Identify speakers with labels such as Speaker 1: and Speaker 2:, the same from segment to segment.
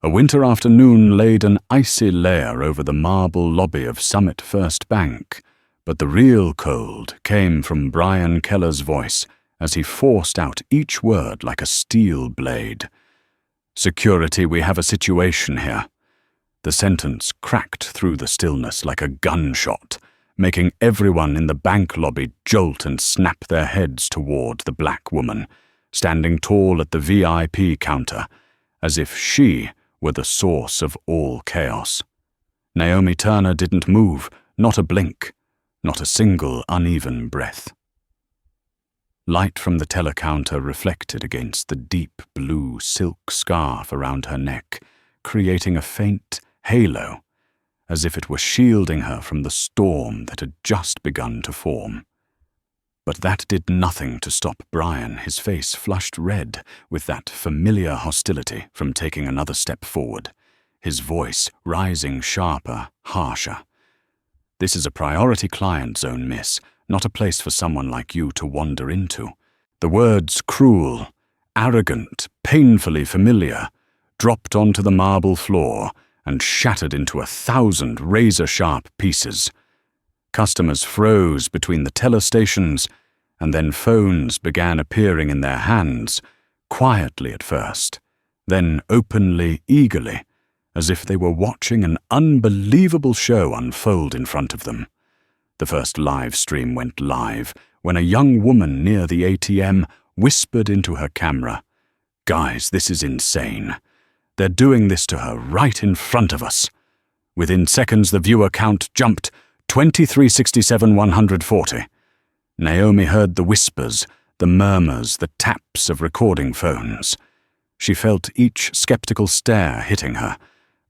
Speaker 1: A winter afternoon laid an icy layer over the marble lobby of Summit First Bank, but the real cold came from Brian Keller's voice as he forced out each word like a steel blade. "Security, we have a situation here." The sentence cracked through the stillness like a gunshot, making everyone in the bank lobby jolt and snap their heads toward the black woman, standing tall at the VIP counter, as if she were the source of all chaos. Naomi Turner didn't move, not a blink, not a single uneven breath. Light from the telecounter reflected against the deep blue silk scarf around her neck, creating a faint halo, as if it were shielding her from the storm that had just begun to form. But that did nothing to stop Brian, his face flushed red with that familiar hostility, from taking another step forward, his voice rising sharper, harsher. "This is a priority client zone, miss, not a place for someone like you to wander into." The words cruel, arrogant, painfully familiar dropped onto the marble floor and shattered into 1,000 razor-sharp pieces. Customers froze between the teller stations, and then phones began appearing in their hands, quietly at first, then openly, eagerly, as if they were watching an unbelievable show unfold in front of them. The first live stream went live when a young woman near the ATM whispered into her camera, "Guys, this is insane. They're doing this to her right in front of us." Within seconds, the viewer count jumped 2367,140. Naomi heard the whispers, the murmurs, the taps of recording phones. She felt each skeptical stare hitting her,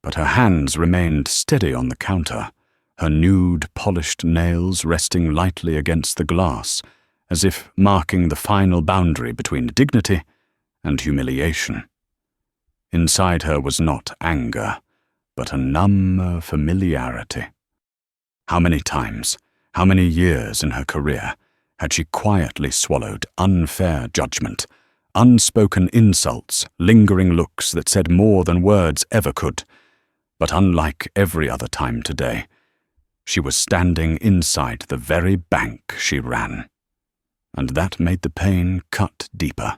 Speaker 1: but her hands remained steady on the counter, her nude, polished nails resting lightly against the glass, as if marking the final boundary between dignity and humiliation. Inside her was not anger, but a numb familiarity. How many times, how many years in her career had she quietly swallowed unfair judgment, unspoken insults, lingering looks that said more than words ever could? But unlike every other time today, she was standing inside the very bank she ran, and that made the pain cut deeper.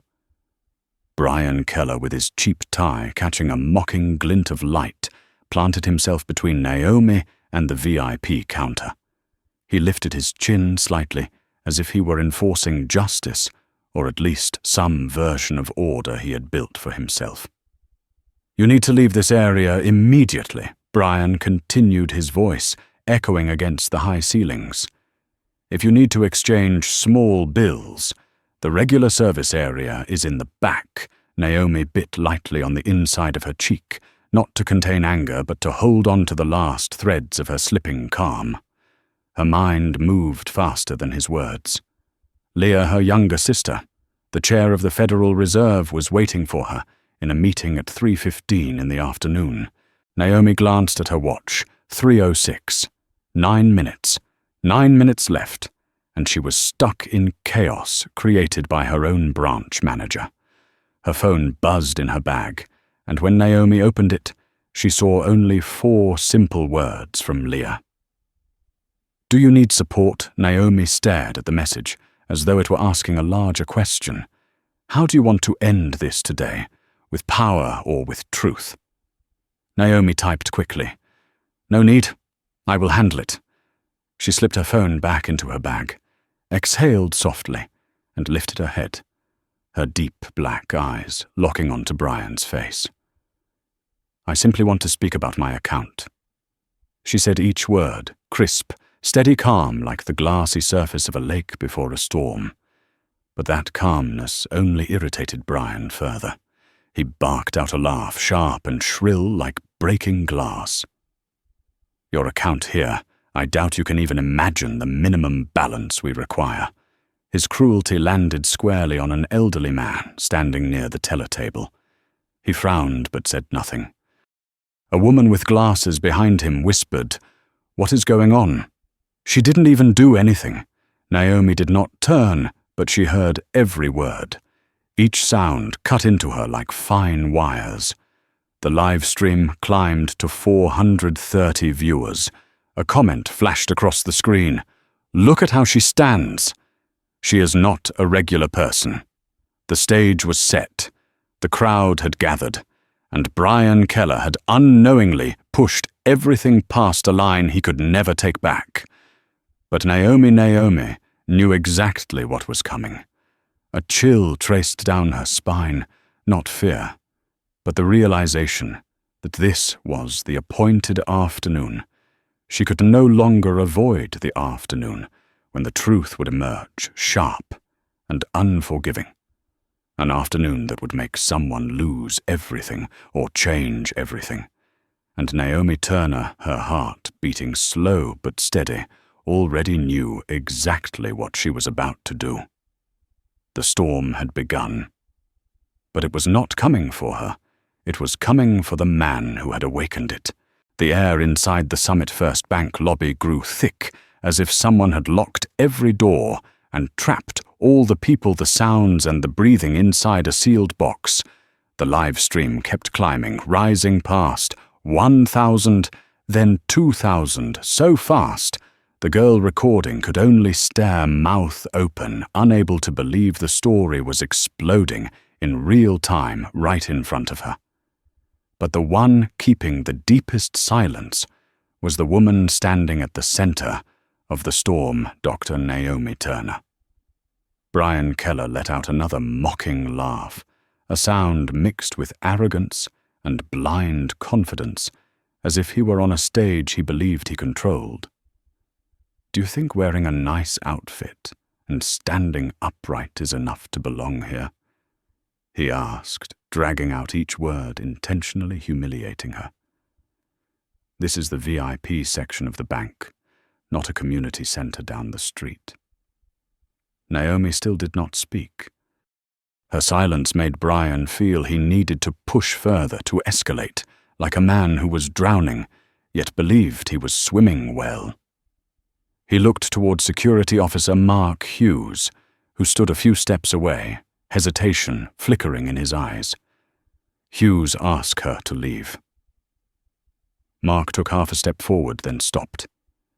Speaker 1: Brian Keller, with his cheap tie catching a mocking glint of light, planted himself between Naomi and the VIP counter. He lifted his chin slightly, as if he were enforcing justice, or at least some version of order he had built for himself. "You need to leave this area immediately," Brian continued, his voice echoing against the high ceilings. "If you need to exchange small bills, the regular service area is in the back." Naomi bit lightly on the inside of her cheek, not to contain anger, but to hold on to the last threads of her slipping calm. Her mind moved faster than his words. Leah, her younger sister, the chair of the Federal Reserve, was waiting for her in a meeting at 3:15 in the afternoon. Naomi glanced at her watch. 3:06. 9 minutes. 9 minutes left, and she was stuck in chaos created by her own branch manager. Her phone buzzed in her bag, and when Naomi opened it, she saw only 4 simple words from Leah. "Do you need support?" Naomi stared at the message, as though it were asking a larger question. "How do you want to end this today? With power or with truth?" Naomi typed quickly, "No need. I will handle it." She slipped her phone back into her bag, exhaled softly, and lifted her head, her deep black eyes locking onto Brian's face. "I simply want to speak about my account." She said each word, crisp, steady calm like the glassy surface of a lake before a storm. But that calmness only irritated Brian further. He barked out a laugh, sharp and shrill like breaking glass. "Your account here, I doubt you can even imagine the minimum balance we require." His cruelty landed squarely on an elderly man standing near the teller table. He frowned but said nothing. A woman with glasses behind him whispered, "What is going on?" She didn't even do anything. Naomi did not turn, but she heard every word. Each sound cut into her like fine wires. The live stream climbed to 430 viewers. A comment flashed across the screen. "Look at how she stands." She is not a regular person. The stage was set. The crowd had gathered, and Brian Keller had unknowingly pushed everything past a line he could never take back. But Naomi knew exactly what was coming. A chill traced down her spine, not fear, but the realization that this was the appointed afternoon. She could no longer avoid the afternoon when the truth would emerge, sharp and unforgiving. An afternoon that would make someone lose everything or change everything. And Naomi Turner, her heart beating slow but steady, already knew exactly what she was about to do. The storm had begun. But it was not coming for her. It was coming for the man who had awakened it. The air inside the Summit First Bank lobby grew thick, as if someone had locked every door and trapped all the people, the sounds, and the breathing inside a sealed box. The live stream kept climbing, rising past 1,000, then 2,000, so fast the girl recording could only stare mouth open, unable to believe the story was exploding in real time right in front of her. But the one keeping the deepest silence was the woman standing at the center of the storm, Dr. Naomi Turner. Brian Keller let out another mocking laugh, a sound mixed with arrogance and blind confidence, as if he were on a stage he believed he controlled. "Do you think wearing a nice outfit and standing upright is enough to belong here?" he asked, dragging out each word, intentionally humiliating her. "This is the VIP section of the bank, not a community center down the street." Naomi still did not speak. Her silence made Brian feel he needed to push further, to escalate, like a man who was drowning, yet believed he was swimming well. He looked toward Security Officer Mark Hughes, who stood a few steps away, hesitation flickering in his eyes. Hughes asked her to leave. Mark took half a step forward, then stopped.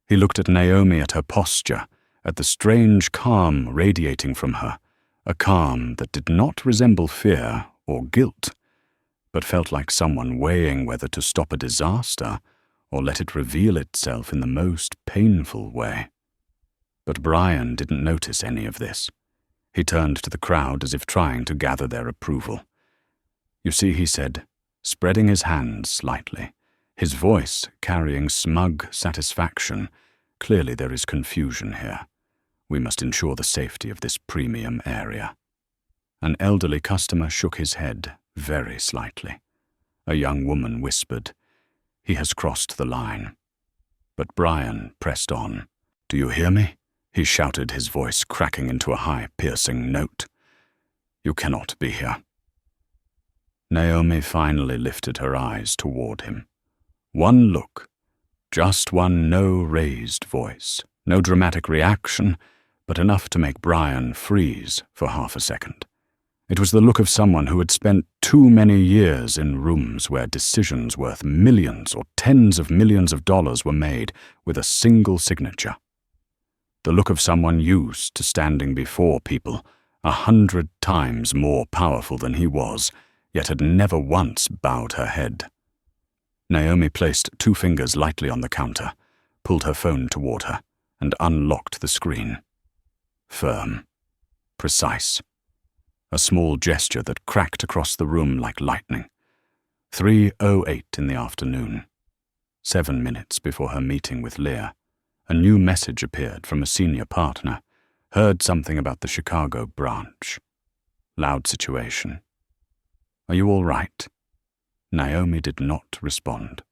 Speaker 1: He looked at Naomi, at her posture, at the strange calm radiating from her, a calm that did not resemble fear or guilt, but felt like someone weighing whether to stop a disaster or let it reveal itself in the most painful way. But Brian didn't notice any of this. He turned to the crowd as if trying to gather their approval. "You see," he said, spreading his hands slightly, his voice carrying smug satisfaction, "clearly there is confusion here. We must ensure the safety of this premium area." An elderly customer shook his head very slightly. A young woman whispered, "He has crossed the line." But Brian pressed on. "Do you hear me?" he shouted, his voice cracking into a high, piercing note. "You cannot be here." Naomi finally lifted her eyes toward him. One look, just one, no raised voice, no dramatic reaction, but enough to make Brian freeze for half a second. It was the look of someone who had spent too many years in rooms where decisions worth millions or tens of millions of dollars were made with a single signature. The look of someone used to standing before people 100 times more powerful than he was, yet had never once bowed her head. Naomi placed 2 fingers lightly on the counter, pulled her phone toward her, and unlocked the screen. Firm. Precise. A small gesture that cracked across the room like lightning. 3:08 in the afternoon. 7 minutes before her meeting with Leah, a new message appeared from a senior partner. Heard something about the Chicago branch. Loud situation. "Are you all right?" Naomi did not respond.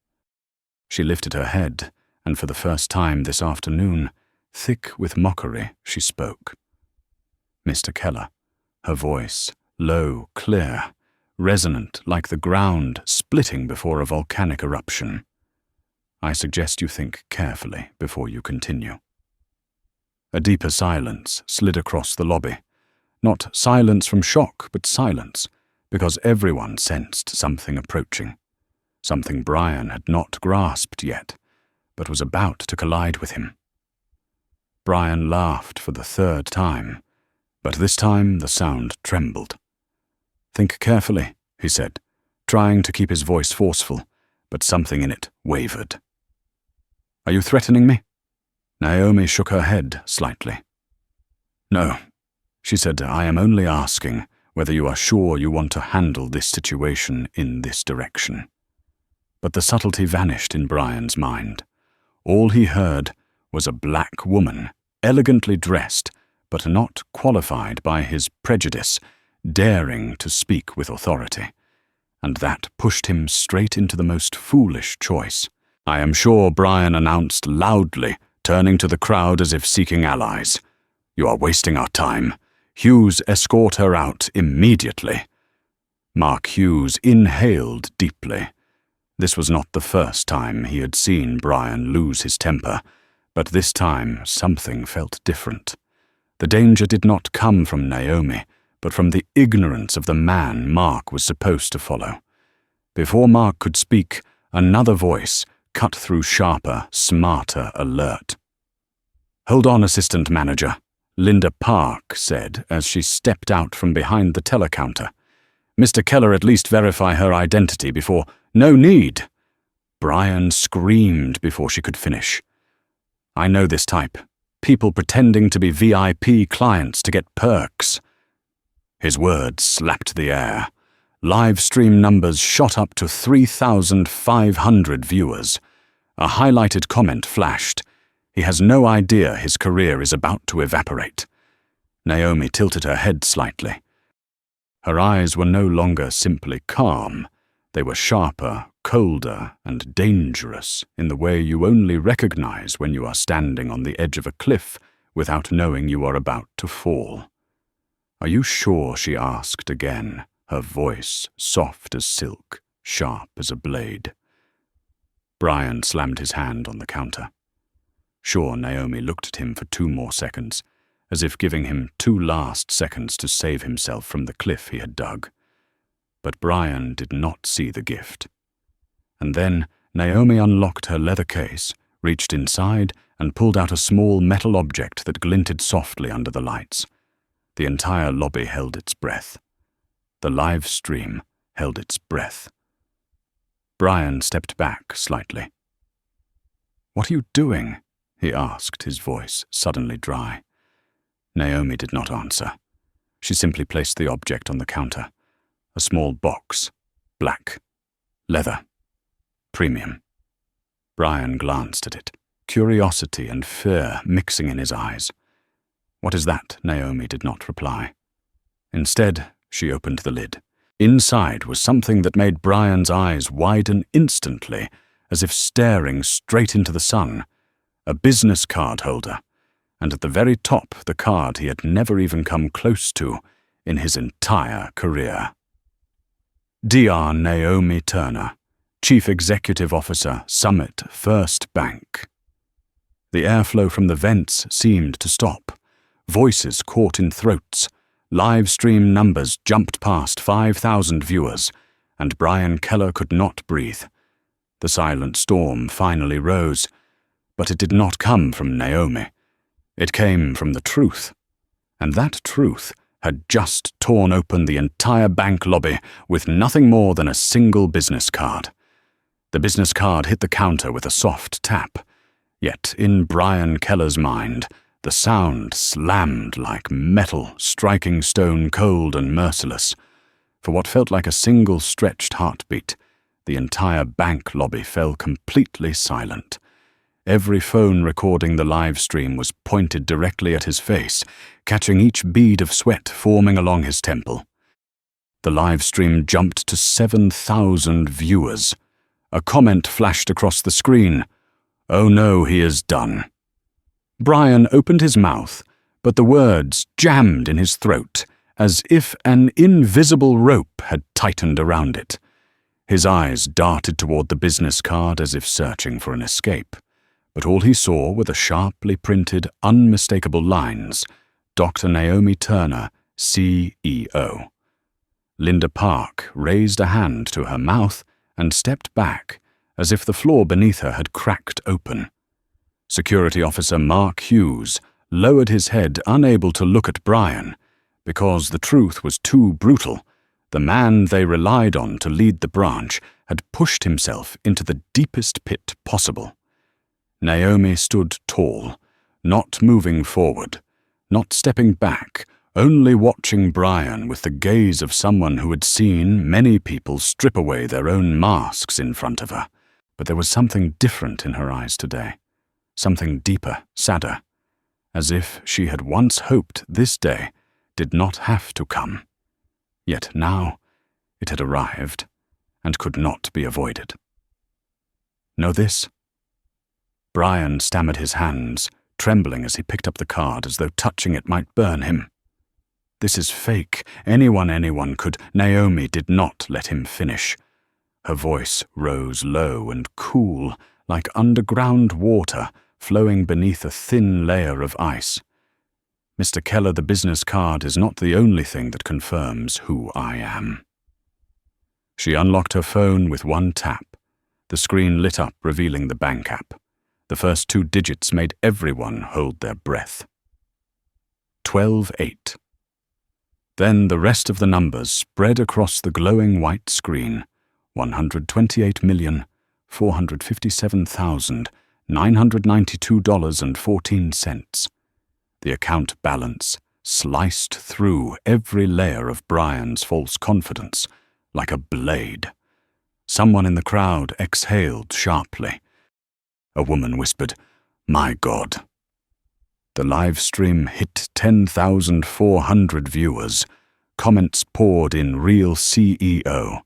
Speaker 1: She lifted her head, and for the first time this afternoon, thick with mockery, she spoke. "Mr. Keller," her voice, low, clear, resonant like the ground splitting before a volcanic eruption. "I suggest you think carefully before you continue." A deeper silence slid across the lobby. Not silence from shock, but silence, because everyone sensed something approaching. something Brian had not grasped yet, but was about to collide with him. Brian laughed for the third time, but this time the sound trembled. "Think carefully," he said, trying to keep his voice forceful, but something in it wavered. "Are you threatening me?" Naomi shook her head slightly. "No," she said, "I am only asking whether you are sure you want to handle this situation in this direction." But the subtlety vanished in Brian's mind. All he heard was a black woman, elegantly dressed, but not qualified by his prejudice, daring to speak with authority. And that pushed him straight into the most foolish choice. "I am sure," Brian announced loudly, turning to the crowd as if seeking allies. "You are wasting our time. Hughes, escort her out immediately." Mark Hughes inhaled deeply. This was not the first time he had seen Brian lose his temper, but this time something felt different. The danger did not come from Naomi, but from the ignorance of the man Mark was supposed to follow. Before Mark could speak, another voice cut through sharper, smarter alert. "Hold on, assistant manager," Linda Park said as she stepped out from behind the teller counter. "Mr. Keller, at least verify her identity before—" "No need!" Brian screamed before she could finish. "I know this type. People pretending to be VIP clients to get perks." His words slapped the air. Livestream numbers shot up to 3,500 viewers. A highlighted comment flashed. "He has no idea his career is about to evaporate." Naomi tilted her head slightly. Her eyes were no longer simply calm. They were sharper, colder, and dangerous in the way you only recognize when you are standing on the edge of a cliff without knowing you are about to fall. "Are you sure?" she asked again, her voice soft as silk, sharp as a blade. Brian slammed his hand on the counter. Sure, Naomi looked at him for 2 more seconds, as if giving him 2 last seconds to save himself from the cliff he had dug. But Brian did not see the gift. And then Naomi unlocked her leather case, reached inside, and pulled out a small metal object that glinted softly under the lights. The entire lobby held its breath. The live stream held its breath. Brian stepped back slightly. "What are you doing?" he asked, his voice suddenly dry. Naomi did not answer. She simply placed the object on the counter. A small box. Black. Leather. Premium. Brian glanced at it, curiosity and fear mixing in his eyes. "What is that?" Naomi did not reply. Instead, she opened the lid. Inside was something that made Brian's eyes widen instantly, as if staring straight into the sun. A business card holder, and at the very top the card he had never even come close to in his entire career. Dr. Naomi Turner, Chief Executive Officer, Summit First Bank. The airflow from the vents seemed to stop. Voices caught in throats. Live stream numbers jumped past 5,000 viewers, and Brian Keller could not breathe. The silent storm finally rose, but it did not come from Naomi. It came from the truth, and that truth had just torn open the entire bank lobby with nothing more than a single business card. The business card hit the counter with a soft tap, yet in Brian Keller's mind, the sound slammed like metal striking stone cold and merciless. For what felt like a single stretched heartbeat, the entire bank lobby fell completely silent. Every phone recording the live stream was pointed directly at his face, catching each bead of sweat forming along his temple. The live stream jumped to 7,000 viewers. A comment flashed across the screen. "Oh no, he is done." Brian opened his mouth, but the words jammed in his throat, as if an invisible rope had tightened around it. His eyes darted toward the business card as if searching for an escape, but all he saw were the sharply printed, unmistakable lines, Dr. Naomi Turner, CEO. Linda Park raised a hand to her mouth and stepped back as if the floor beneath her had cracked open. Security Officer Mark Hughes lowered his head, unable to look at Brian, because the truth was too brutal. The man they relied on to lead the branch had pushed himself into the deepest pit possible. Naomi stood tall, not moving forward, not stepping back, only watching Brian with the gaze of someone who had seen many people strip away their own masks in front of her. But there was something different in her eyes today, something deeper, sadder, as if she had once hoped this day did not have to come. Yet now it had arrived and could not be avoided. Know this? Brian stammered, his hands trembling as he picked up the card as though touching it might burn him. This is fake. Anyone could. Naomi did not let him finish. Her voice rose low and cool, like underground water flowing beneath a thin layer of ice. Mr. Keller, the business card is not the only thing that confirms who I am. She unlocked her phone with one tap. The screen lit up, revealing the bank app. The first 2 digits made everyone hold their breath. 12-8. Then the rest of the numbers spread across the glowing white screen. $128,457,992.14. The account balance sliced through every layer of Brian's false confidence like a blade. Someone in the crowd exhaled sharply. A woman whispered, "My God." The live stream hit 10,400 viewers. Comments poured in, "Real CEO.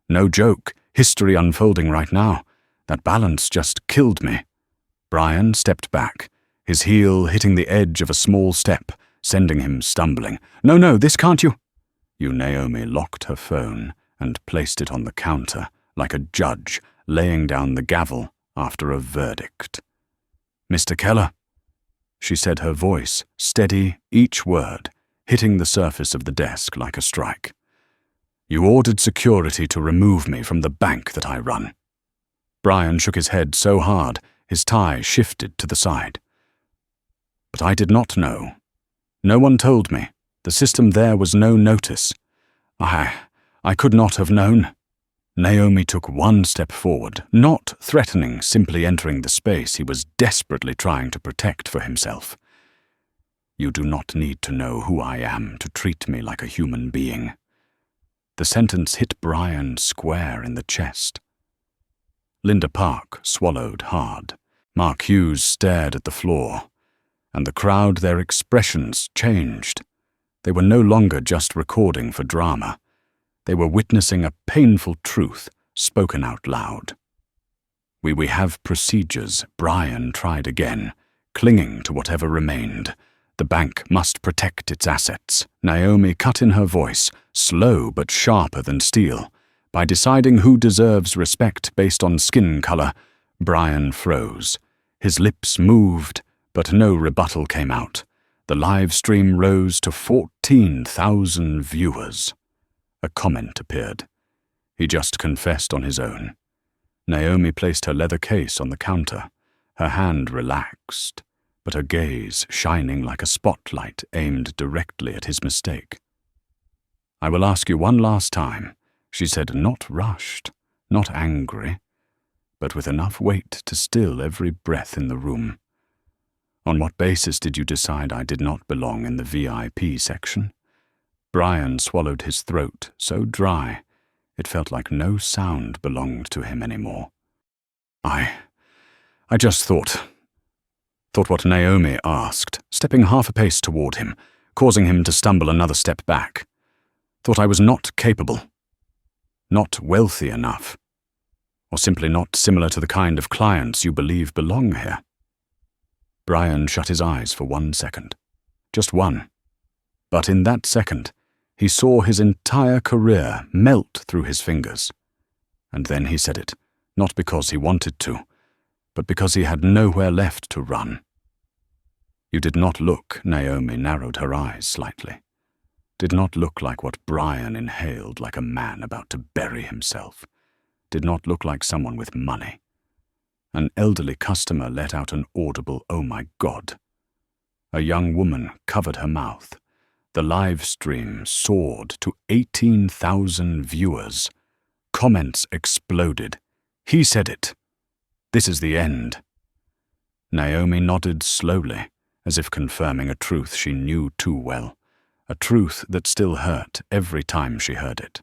Speaker 1: No joke, history unfolding right now. That balance just killed me." Brian stepped back, his heel hitting the edge of a small step, sending him stumbling. No, this can't you." Naomi locked her phone and placed it on the counter, like a judge laying down the gavel after a verdict. "Mr. Keller," she said, her voice steady, each word hitting the surface of the desk like a strike. "You ordered security to remove me from the bank that I run." Brian shook his head so hard, his tie shifted to the side. "But I did not know. No one told me. The system there was no notice. I could not have known." Naomi took one step forward, not threatening, simply entering the space he was desperately trying to protect for himself. "You do not need to know who I am to treat me like a human being." The sentence hit Brian square in the chest. Linda Park swallowed hard. Mark Hughes stared at the floor, and the crowd, their expressions changed. They were no longer just recording for drama. They were witnessing a painful truth spoken out loud. We have procedures," Brian tried again, clinging to whatever remained. "The bank must protect its assets." Naomi cut in her voice, slow but sharper than steel. "By deciding who deserves respect based on skin color." Brian froze. His lips moved, but no rebuttal came out. The live stream rose to 14,000 viewers. A comment appeared. He just confessed on his own. Naomi placed her leather case on the counter. Her hand relaxed, but her gaze shining like a spotlight aimed directly at his mistake. "I will ask you one last time," she said, not rushed, not angry, but with enough weight to still every breath in the room. "On what basis did you decide I did not belong in the VIP section?" Brian swallowed his throat so dry it felt like no sound belonged to him anymore. I just thought what Naomi asked, stepping half a pace toward him, causing him to stumble another step back. Thought I was not capable, not wealthy enough, or simply not similar to the kind of clients you believe belong here. Brian shut his eyes for 1 second. Just one. But in that second, he saw his entire career melt through his fingers. And then he said it, not because he wanted to, but because he had nowhere left to run. "You did not look," Naomi narrowed her eyes slightly. "Did not look like what Brian inhaled like a man about to bury himself. did not look like someone with money. An elderly customer let out an audible "Oh my God." A young woman covered her mouth. The live stream soared to 18,000 viewers. Comments exploded. "He said it. This is the end." Naomi nodded slowly, as if confirming a truth she knew too well, a truth that still hurt every time she heard it.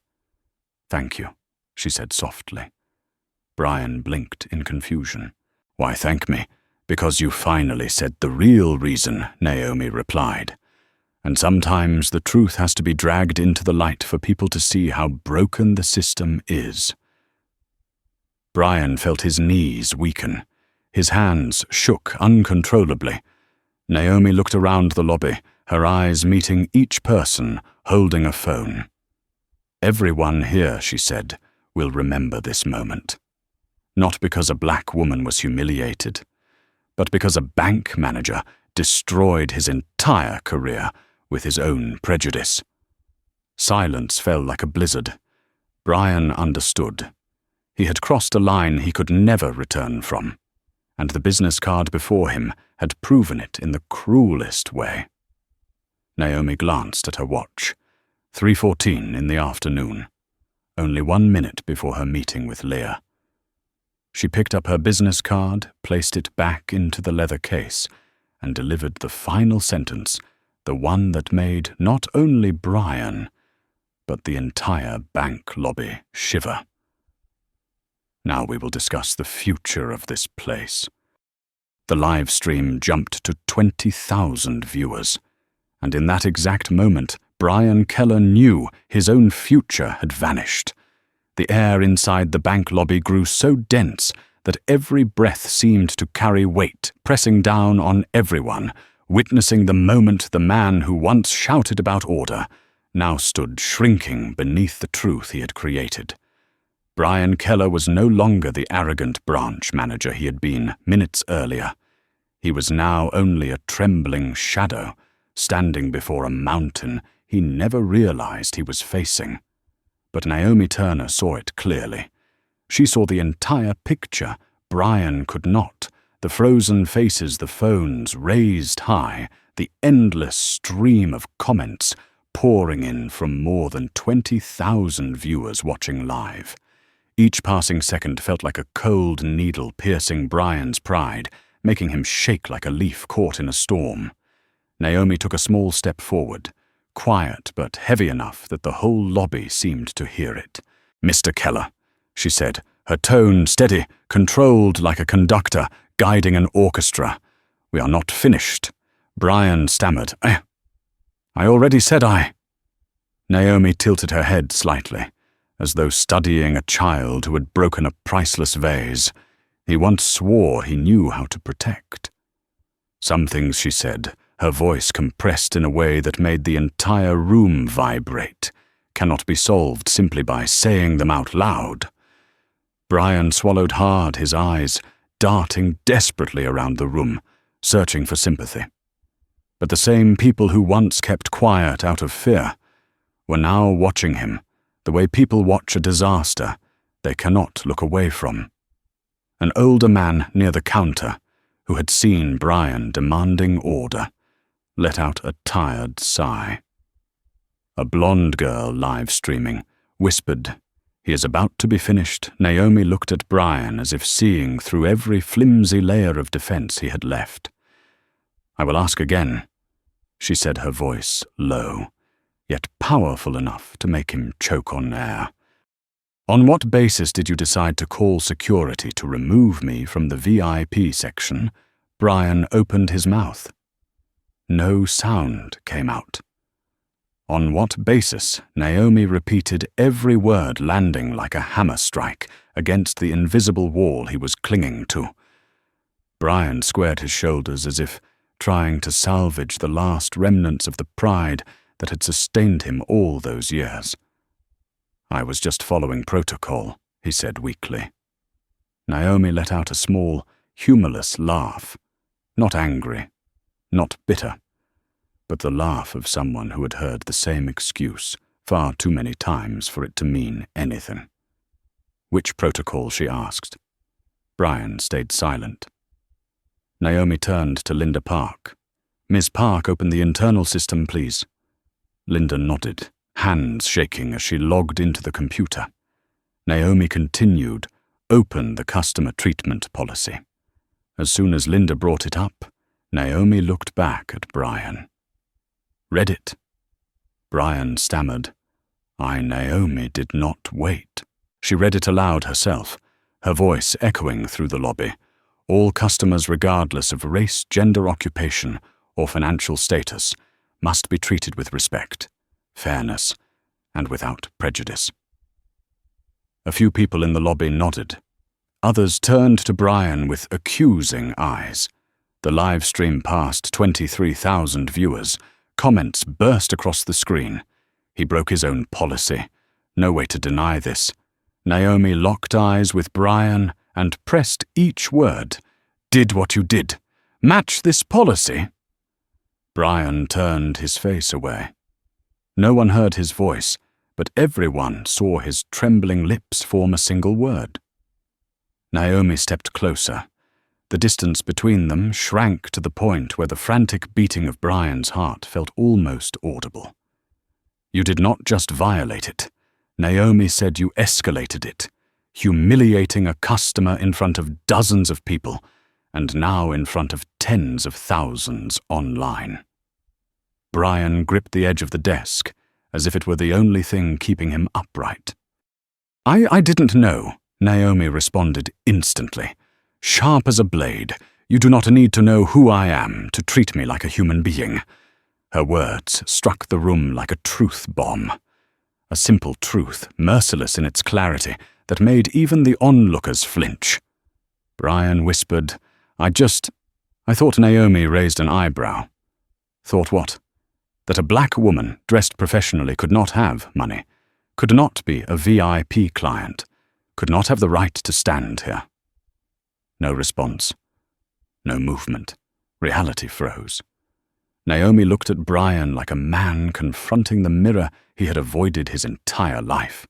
Speaker 1: "Thank you," she said softly. Brian blinked in confusion. "Why thank me? Because you finally said the real reason," Naomi replied. "And sometimes the truth has to be dragged into the light for people to see how broken the system is." Brian felt his knees weaken. His hands shook uncontrollably. Naomi looked around the lobby, her eyes meeting each person holding a phone. "Everyone here," she said, "will remember this moment. Not because a black woman was humiliated, but because a bank manager destroyed his entire career with his own prejudice." Silence fell like a blizzard. Brian understood. He had crossed a line he could never return from, and the business card before him had proven it in the cruelest way. Naomi glanced at her watch. 3:14 in the afternoon. Only 1 minute before her meeting with Leah. She picked up her business card, placed it back into the leather case, and delivered the final sentence, the one that made not only Brian, but the entire bank lobby shiver. "Now we will discuss the future of this place." The live stream jumped to 20,000 viewers, and in that exact moment, Brian Keller knew his own future had vanished. The air inside the bank lobby grew so dense that every breath seemed to carry weight, pressing down on everyone, witnessing the moment the man who once shouted about order now stood shrinking beneath the truth he had created. Brian Keller was no longer the arrogant branch manager he had been minutes earlier. He was now only a trembling shadow, standing before a mountain he never realized he was facing. But Naomi Turner saw it clearly. She saw the entire picture. Brian could not. The frozen faces, the phones raised high, the endless stream of comments pouring in from more than 20,000 viewers watching live. Each passing second felt like a cold needle piercing Brian's pride, making him shake like a leaf caught in a storm. Naomi took a small step forward, quiet but heavy enough that the whole lobby seemed to hear it. "Mr. Keller," she said, her tone steady, controlled like a conductor guiding an orchestra. "We are not finished." Brian stammered. I already said I." Naomi tilted her head slightly, as though studying a child who had broken a priceless vase he once swore he knew how to protect. Some things she said, her voice compressed in a way that made the entire room vibrate, cannot be solved simply by saying them out loud. Brian swallowed hard, his eyes darting desperately around the room, searching for sympathy. But the same people who once kept quiet out of fear were now watching him, the way people watch a disaster they cannot look away from. An older man near the counter, who had seen Brian demanding order, let out a tired sigh. A blonde girl live streaming whispered, "He is about to be finished." Naomi looked at Brian as if seeing through every flimsy layer of defense he had left. "I will ask again," she said, her voice low, yet powerful enough to make him choke on air. "On what basis did you decide to call security to remove me from the VIP section?" Brian opened his mouth. No sound came out. "On what basis?" Naomi repeated, every word landing like a hammer strike against the invisible wall he was clinging to. Brian squared his shoulders as if trying to salvage the last remnants of the pride that had sustained him all those years. "I was just following protocol," he said weakly. Naomi let out a small, humorless laugh. Not angry, not bitter, but the laugh of someone who had heard the same excuse far too many times for it to mean anything. Which protocol? She asked. Brian stayed silent. Naomi turned to Linda Park. Ms. Park, open the internal system, please. Linda nodded, hands shaking as she logged into the computer. Naomi continued, open the customer treatment policy. As soon as Linda brought it up, Naomi looked back at Brian. Read it. Brian stammered. Naomi did not wait. She read it aloud herself, her voice echoing through the lobby. All customers, regardless of race, gender, occupation, or financial status, must be treated with respect, fairness, and without prejudice. A few people in the lobby nodded. Others turned to Brian with accusing eyes. The live stream passed 23,000 viewers. Comments burst across the screen. He broke his own policy. No way to deny this. Naomi locked eyes with Brian and pressed each word. Did what you did. Match this policy. Brian turned his face away. No one heard his voice, but everyone saw his trembling lips form a single word. Naomi stepped closer. The distance between them shrank to the point where the frantic beating of Brian's heart felt almost audible. You did not just violate it. Naomi said you escalated it, humiliating a customer in front of dozens of people, and now in front of tens of thousands online. Brian gripped the edge of the desk, as if it were the only thing keeping him upright. I didn't know, Naomi responded instantly. Sharp as a blade, you do not need to know who I am to treat me like a human being. Her words struck the room like a truth bomb. A simple truth, merciless in its clarity, that made even the onlookers flinch. Brian whispered, I thought. Naomi raised an eyebrow. Thought what? That a black woman dressed professionally could not have money, could not be a VIP client, could not have the right to stand here. No response. No movement. Reality froze. Naomi looked at Brian like a man confronting the mirror he had avoided his entire life.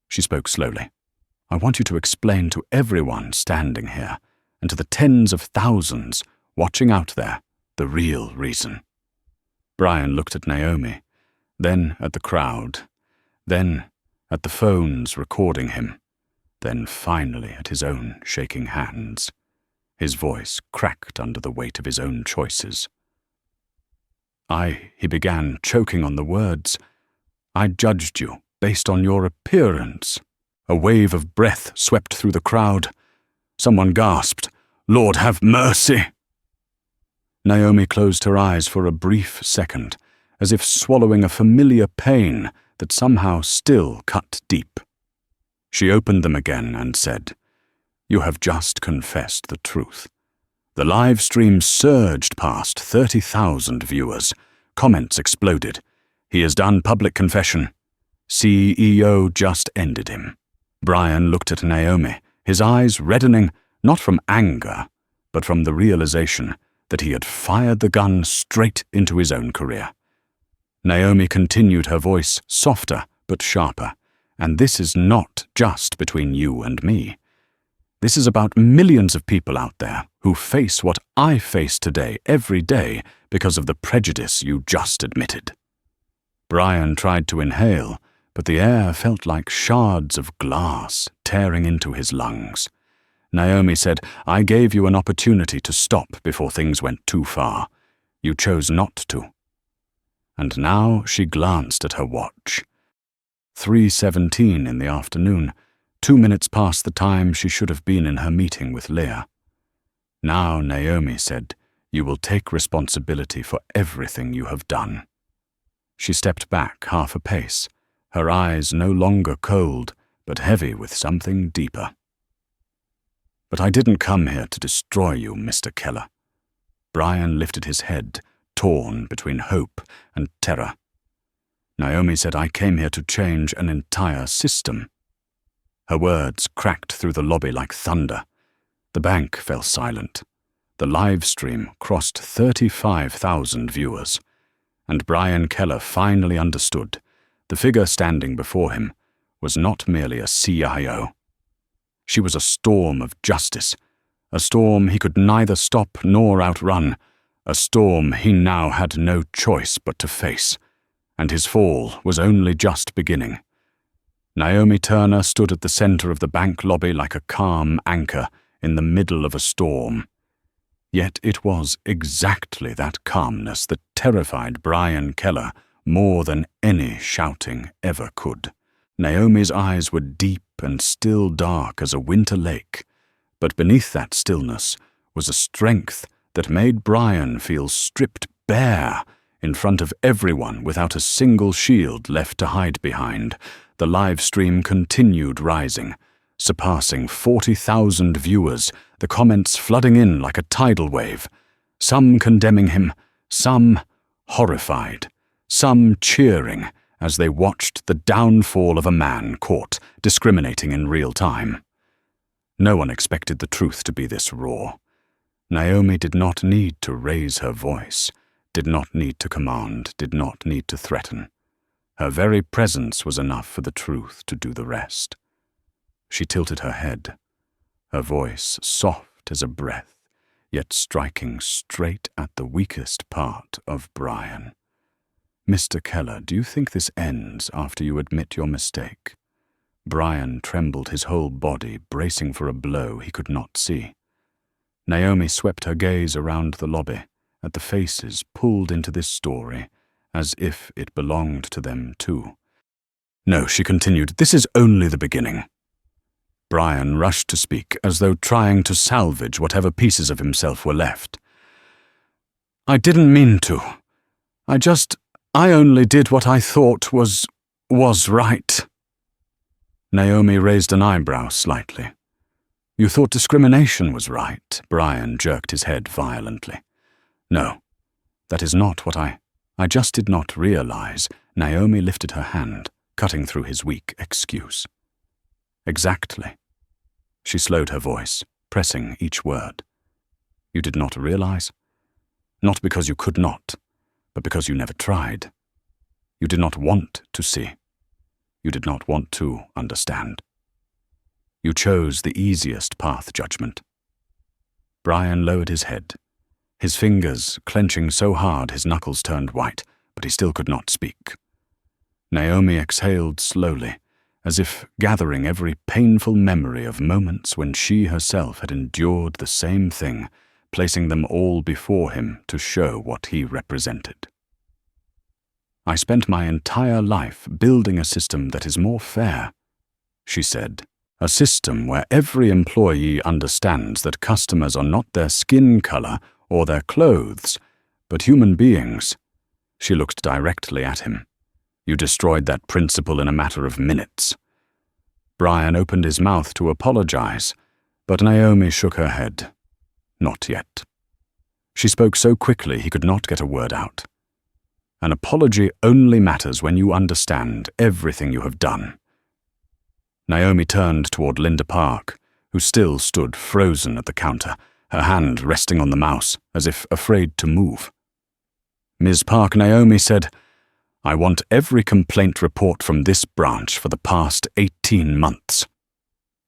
Speaker 1: She spoke slowly. I want you to explain to everyone standing here, and to the tens of thousands watching out there, the real reason. Brian looked at Naomi, then at the crowd, then at the phones recording him, then finally at his own shaking hands. His voice cracked under the weight of his own choices. He began, choking on the words. I judged you based on your appearance. A wave of breath swept through the crowd. Someone gasped, Lord have mercy! Naomi closed her eyes for a brief second, as if swallowing a familiar pain that somehow still cut deep. She opened them again and said, You have just confessed the truth. The live stream surged past 30,000 viewers. Comments exploded. He has done public confession. CEO just ended him. Brian looked at Naomi, his eyes reddening, not from anger, but from the realization that he had fired the gun straight into his own career. Naomi continued, her voice softer but sharper. And this is not just between you and me. This is about millions of people out there who face what I face today, every day, because of the prejudice you just admitted. Brian tried to inhale, but the air felt like shards of glass tearing into his lungs. Naomi said, I gave you an opportunity to stop before things went too far. You chose not to. And now she glanced at her watch. 3:17 in the afternoon, 2 minutes past the time she should have been in her meeting with Leah. Now, Naomi said, you will take responsibility for everything you have done. She stepped back half a pace, her eyes no longer cold, but heavy with something deeper. But I didn't come here to destroy you, Mr. Keller. Brian lifted his head, torn between hope and terror. Naomi said, I came here to change an entire system. Her words cracked through the lobby like thunder. The bank fell silent. The live stream crossed 35,000 viewers. And Brian Keller finally understood. The figure standing before him was not merely a CIO. She was a storm of justice, a storm he could neither stop nor outrun, a storm he now had no choice but to face, and his fall was only just beginning. Naomi Turner stood at the center of the bank lobby like a calm anchor in the middle of a storm. Yet it was exactly that calmness that terrified Brian Keller more than any shouting ever could. Naomi's eyes were deep and still dark as a winter lake, but beneath that stillness was a strength that made Brian feel stripped bare in front of everyone without a single shield left to hide behind. The live stream continued rising, surpassing 40,000 viewers, the comments flooding in like a tidal wave, some condemning him, some horrified, some cheering as they watched the downfall of a man caught discriminating in real time. No one expected the truth to be this raw. Naomi did not need to raise her voice, did not need to command, did not need to threaten. Her very presence was enough for the truth to do the rest. She tilted her head, her voice soft as a breath, yet striking straight at the weakest part of Brian. "Mr. Keller, do you think this ends after you admit your mistake?" Brian trembled his whole body, bracing for a blow he could not see. Naomi swept her gaze around the lobby, at the faces pulled into this story, as if it belonged to them too. "No," she continued, "this is only the beginning." Brian rushed to speak, as though trying to salvage whatever pieces of himself were left. "I didn't mean to. I only did what I thought was right." Naomi raised an eyebrow slightly. "You thought discrimination was right?" Brian jerked his head violently. "No, that is not what I just did not realize." Naomi lifted her hand, cutting through his weak excuse. "Exactly." She slowed her voice, pressing each word. "You did not realize? Not because you could not, but because you never tried. You did not want to see. You did not want to understand. You chose the easiest path, judgment." Brian lowered his head, his fingers clenching so hard his knuckles turned white, but he still could not speak. Naomi exhaled slowly, as if gathering every painful memory of moments when she herself had endured the same thing, placing them all before him to show what he represented. "I spent my entire life building a system that is more fair," she said. "A system where every employee understands that customers are not their skin color or their clothes, but human beings." She looked directly at him. "You destroyed that principle in a matter of minutes." Brian opened his mouth to apologize, but Naomi shook her head. Not yet. She spoke so quickly he could not get a word out. "An apology only matters when you understand everything you have done." Naomi turned toward Linda Park, who still stood frozen at the counter, her hand resting on the mouse, as if afraid to move. "Ms. Park," Naomi said, "I want every complaint report from this branch for the past 18 months.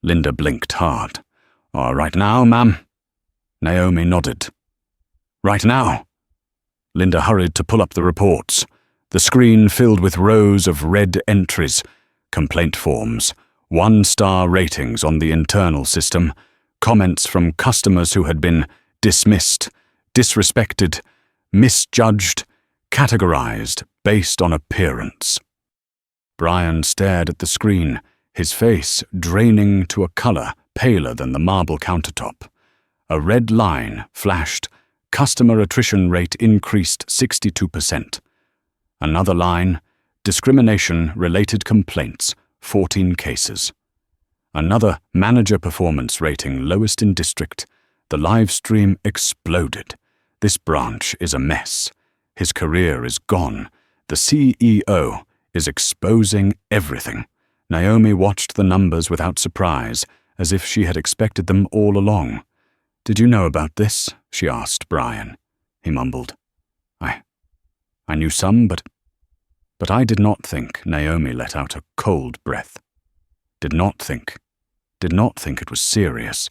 Speaker 1: Linda blinked hard. "Right now, ma'am?" Naomi nodded. "Right now?" Linda hurried to pull up the reports, the screen filled with rows of red entries, complaint forms, 1-star ratings on the internal system, comments from customers who had been dismissed, disrespected, misjudged, categorized based on appearance. Brian stared at the screen, his face draining to a color paler than the marble countertop. A red line flashed. Customer attrition rate increased 62%. Another line, discrimination-related complaints, 14 cases. Another manager performance rating, lowest in district. The live stream exploded. This branch is a mess. His career is gone. The CEO is exposing everything. Naomi watched the numbers without surprise, as if she had expected them all along. "Did you know about this?" she asked Brian. He mumbled. I knew some, but I did not think." Naomi let out a cold breath. did not think it was serious,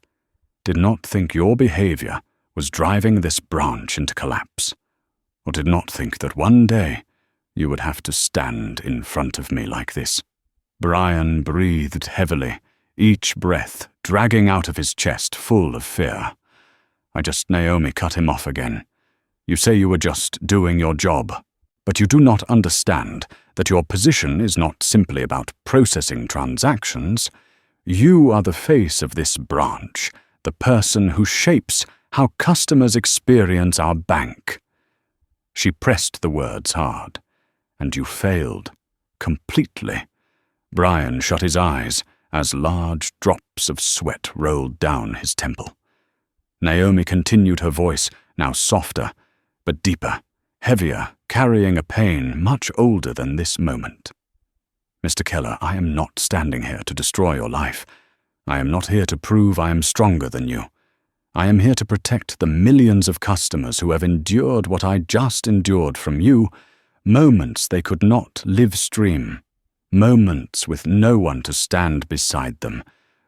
Speaker 1: did not think your behavior was driving this branch into collapse, or did not think that one day you would have to stand in front of me like this. Brian breathed heavily, each breath dragging out of his chest full of fear. Naomi cut him off again. You say you were just doing your job, but you do not understand that your position is not simply about processing transactions. You are the face of this branch, the person who shapes how customers experience our bank. She pressed the words hard. And you failed, completely. Brian shut his eyes as large drops of sweat rolled down his temple. Naomi continued, her voice now softer, but deeper, heavier, carrying a pain much older than this moment. Mr. Keller, I am not standing here to destroy your life. I am not here to prove I am stronger than you. I am here to protect the millions of customers who have endured what I just endured from you, moments they could not live stream, moments with no one to stand beside them,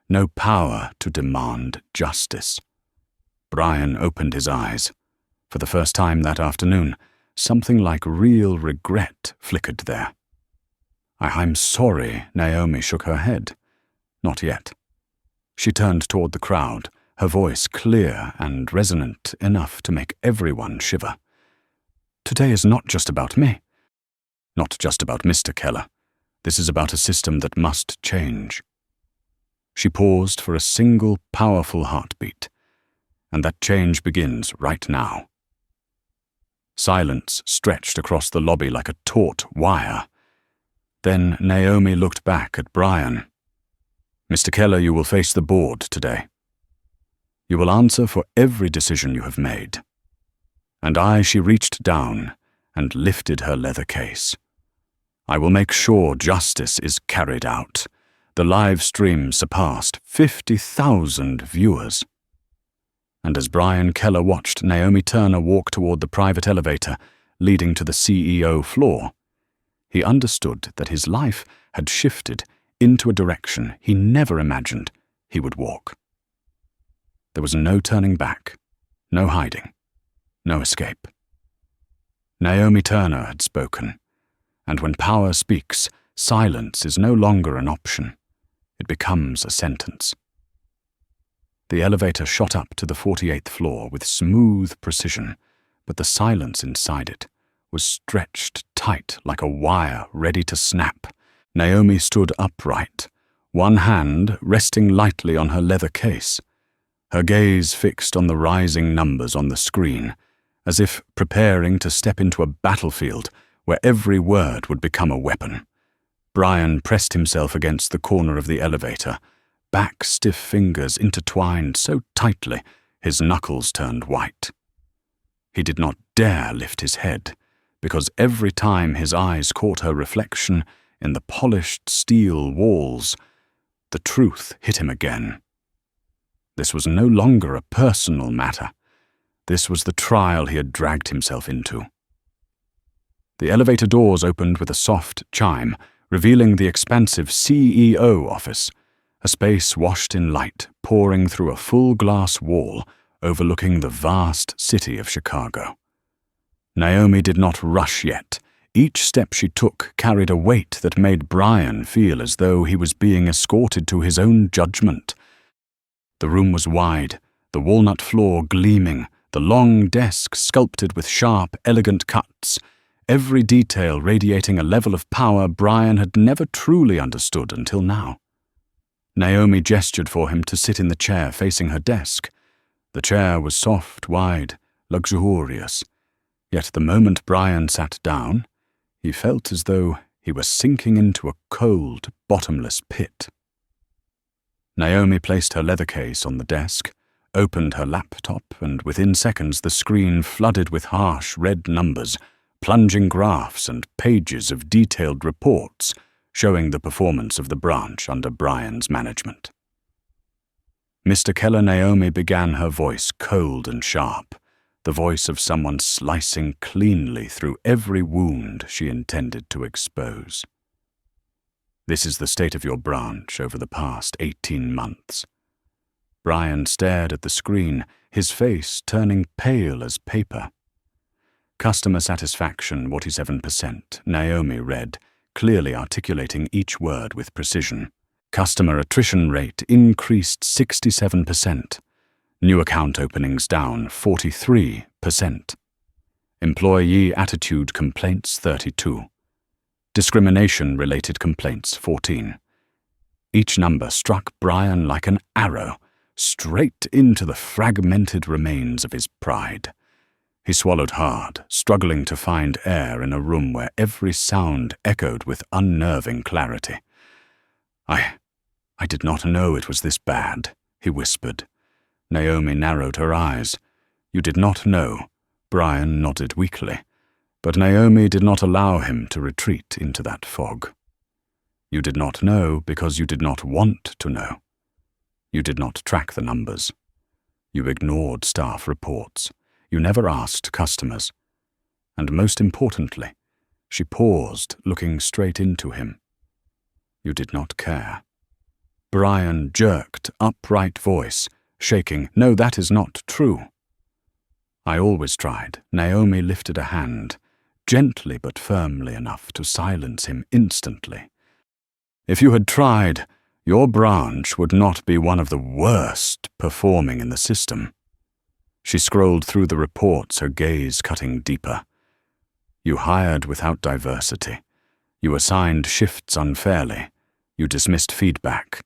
Speaker 1: no power to demand justice. Brian opened his eyes. For the first time that afternoon, something like real regret flickered there. I'm sorry, Naomi shook her head. Not yet. She turned toward the crowd, her voice clear and resonant enough to make everyone shiver. Today is not just about me. Not just about Mr. Keller. This is about a system that must change. She paused for a single powerful heartbeat, and that change begins right now. Silence stretched across the lobby like a taut wire. Then Naomi looked back at Brian. Mr. Keller, you will face the board today. You will answer for every decision you have made. And she reached down and lifted her leather case. I will make sure justice is carried out. The live stream surpassed 50,000 viewers. And as Brian Keller watched Naomi Turner walk toward the private elevator leading to the CEO floor, he understood that his life had shifted into a direction he never imagined he would walk. There was no turning back, no hiding, no escape. Naomi Turner had spoken. And when power speaks, silence is no longer an option. It becomes a sentence. The elevator shot up to the 48th floor with smooth precision, but the silence inside it was stretched tight like a wire ready to snap. Naomi stood upright, one hand resting lightly on her leather case, her gaze fixed on the rising numbers on the screen, as if preparing to step into a battlefield where every word would become a weapon. Brian pressed himself against the corner of the elevator, back stiff fingers intertwined so tightly his knuckles turned white. He did not dare lift his head, because every time his eyes caught her reflection in the polished steel walls, the truth hit him again. This was no longer a personal matter. This was the trial he had dragged himself into. The elevator doors opened with a soft chime, revealing the expansive CEO office, a space washed in light, pouring through a full glass wall overlooking the vast city of Chicago. Naomi did not rush yet. Each step she took carried a weight that made Brian feel as though he was being escorted to his own judgment. The room was wide, the walnut floor gleaming, the long desk sculpted with sharp, elegant cuts, every detail radiating a level of power Brian had never truly understood until now. Naomi gestured for him to sit in the chair facing her desk. The chair was soft, wide, luxurious. Yet the moment Brian sat down, he felt as though he were sinking into a cold, bottomless pit. Naomi placed her leather case on the desk, opened her laptop, and within seconds the screen flooded with harsh red numbers, plunging graphs and pages of detailed reports showing the performance of the branch under Brian's management. Mr. Keller, Naomi began, her voice cold and sharp, the voice of someone slicing cleanly through every wound she intended to expose. This is the state of your branch over the past 18 months. Brian stared at the screen, his face turning pale as paper. Customer satisfaction 47%, Naomi read, clearly articulating each word with precision. Customer attrition rate increased 67%. New account openings down 43%. Employee attitude complaints 32. Discrimination-related complaints 14. Each number struck Brian like an arrow, straight into the fragmented remains of his pride. He swallowed hard, struggling to find air in a room where every sound echoed with unnerving clarity. I did not know it was this bad, he whispered. Naomi narrowed her eyes. You did not know. Brian nodded weakly, but Naomi did not allow him to retreat into that fog. You did not know because you did not want to know. You did not track the numbers. You ignored staff reports. You never asked customers. And most importantly, she paused, looking straight into him. You did not care. Brian jerked, upright voice, shaking, No, that is not true. I always tried. Naomi lifted a hand, gently but firmly enough to silence him instantly. If you had tried, your branch would not be one of the worst performing in the system. She scrolled through the reports, her gaze cutting deeper. You hired without diversity. You assigned shifts unfairly. You dismissed feedback.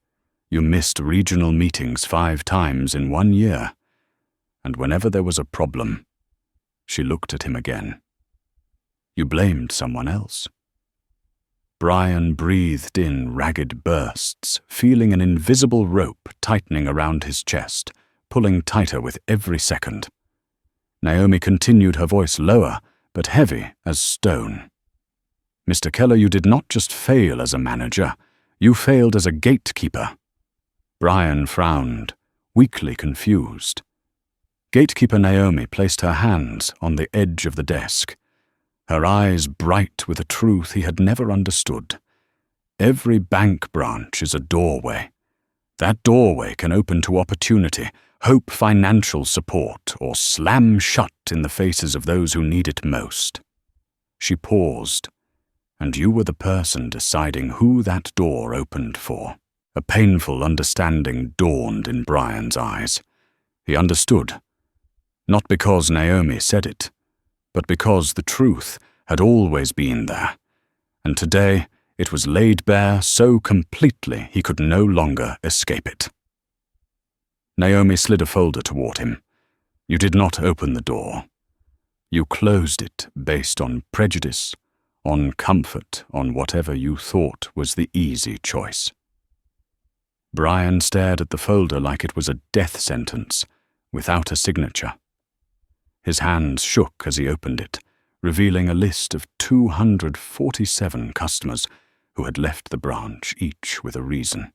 Speaker 1: You missed regional meetings 5 times in 1 year. And whenever there was a problem, she looked at him again. You blamed someone else. Brian breathed in ragged bursts, feeling an invisible rope tightening around his chest, pulling tighter with every second. Naomi continued, her voice lower, but heavy as stone. Mr. Keller, you did not just fail as a manager, you failed as a gatekeeper. Brian frowned, weakly confused. Gatekeeper Naomi placed her hands on the edge of the desk, her eyes bright with a truth he had never understood. Every bank branch is a doorway. That doorway can open to opportunity, hope, financial support, or slam shut in the faces of those who need it most. She paused, and you were the person deciding who that door opened for. A painful understanding dawned in Brian's eyes. He understood. Not because Naomi said it, but because the truth had always been there, and today it was laid bare so completely he could no longer escape it. Naomi slid a folder toward him. You did not open the door. You closed it based on prejudice, on comfort, on whatever you thought was the easy choice. Brian stared at the folder like it was a death sentence, without a signature. His hands shook as he opened it, revealing a list of 247 customers who had left the branch, each with a reason,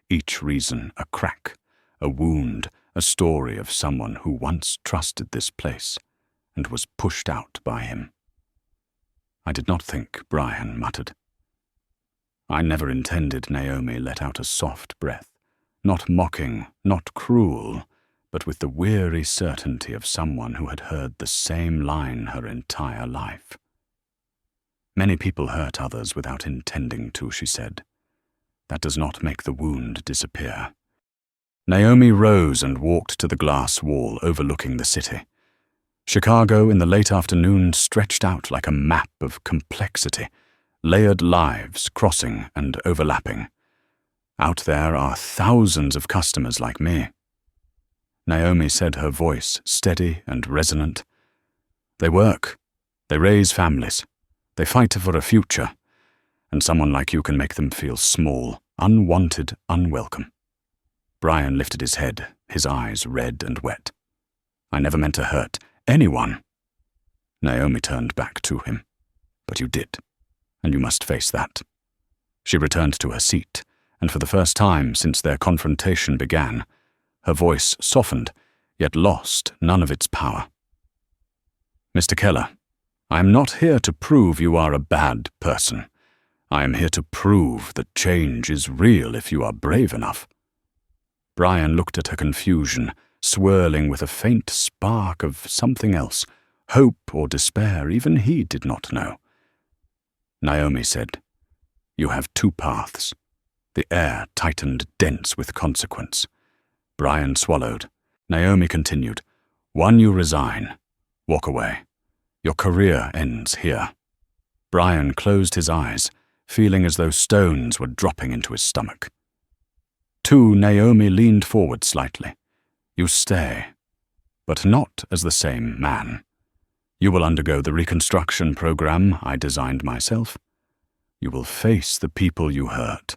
Speaker 1: each reason a crack, a wound, a story of someone who once trusted this place and was pushed out by him. I did not think, Brian muttered. I never intended. Naomi let out a soft breath, not mocking, not cruel, but with the weary certainty of someone who had heard the same line her entire life. Many people hurt others without intending to, she said. That does not make the wound disappear. Naomi rose and walked to the glass wall overlooking the city. Chicago in the late afternoon stretched out like a map of complexity, layered lives crossing and overlapping. Out there are thousands of customers like me. Naomi said, her voice steady and resonant. They work. They raise families. They fight for a future. And someone like you can make them feel small, unwanted, unwelcome. Brian lifted his head, his eyes red and wet. I never meant to hurt anyone. Naomi turned back to him. But you did, and you must face that. She returned to her seat, and for the first time since their confrontation began, her voice softened, yet lost none of its power. Mr. Keller, I am not here to prove you are a bad person. I am here to prove that change is real if you are brave enough. Brian looked at her confusion, swirling with a faint spark of something else, hope or despair, even he did not know. Naomi said, "You have two paths." The air tightened dense with consequence. Brian swallowed. Naomi continued, "One, you resign. Walk away. Your career ends here." Brian closed his eyes, feeling as though stones were dropping into his stomach. Two, Naomi leaned forward slightly. "You stay, but not as the same man. You will undergo the reconstruction program I designed myself. You will face the people you hurt.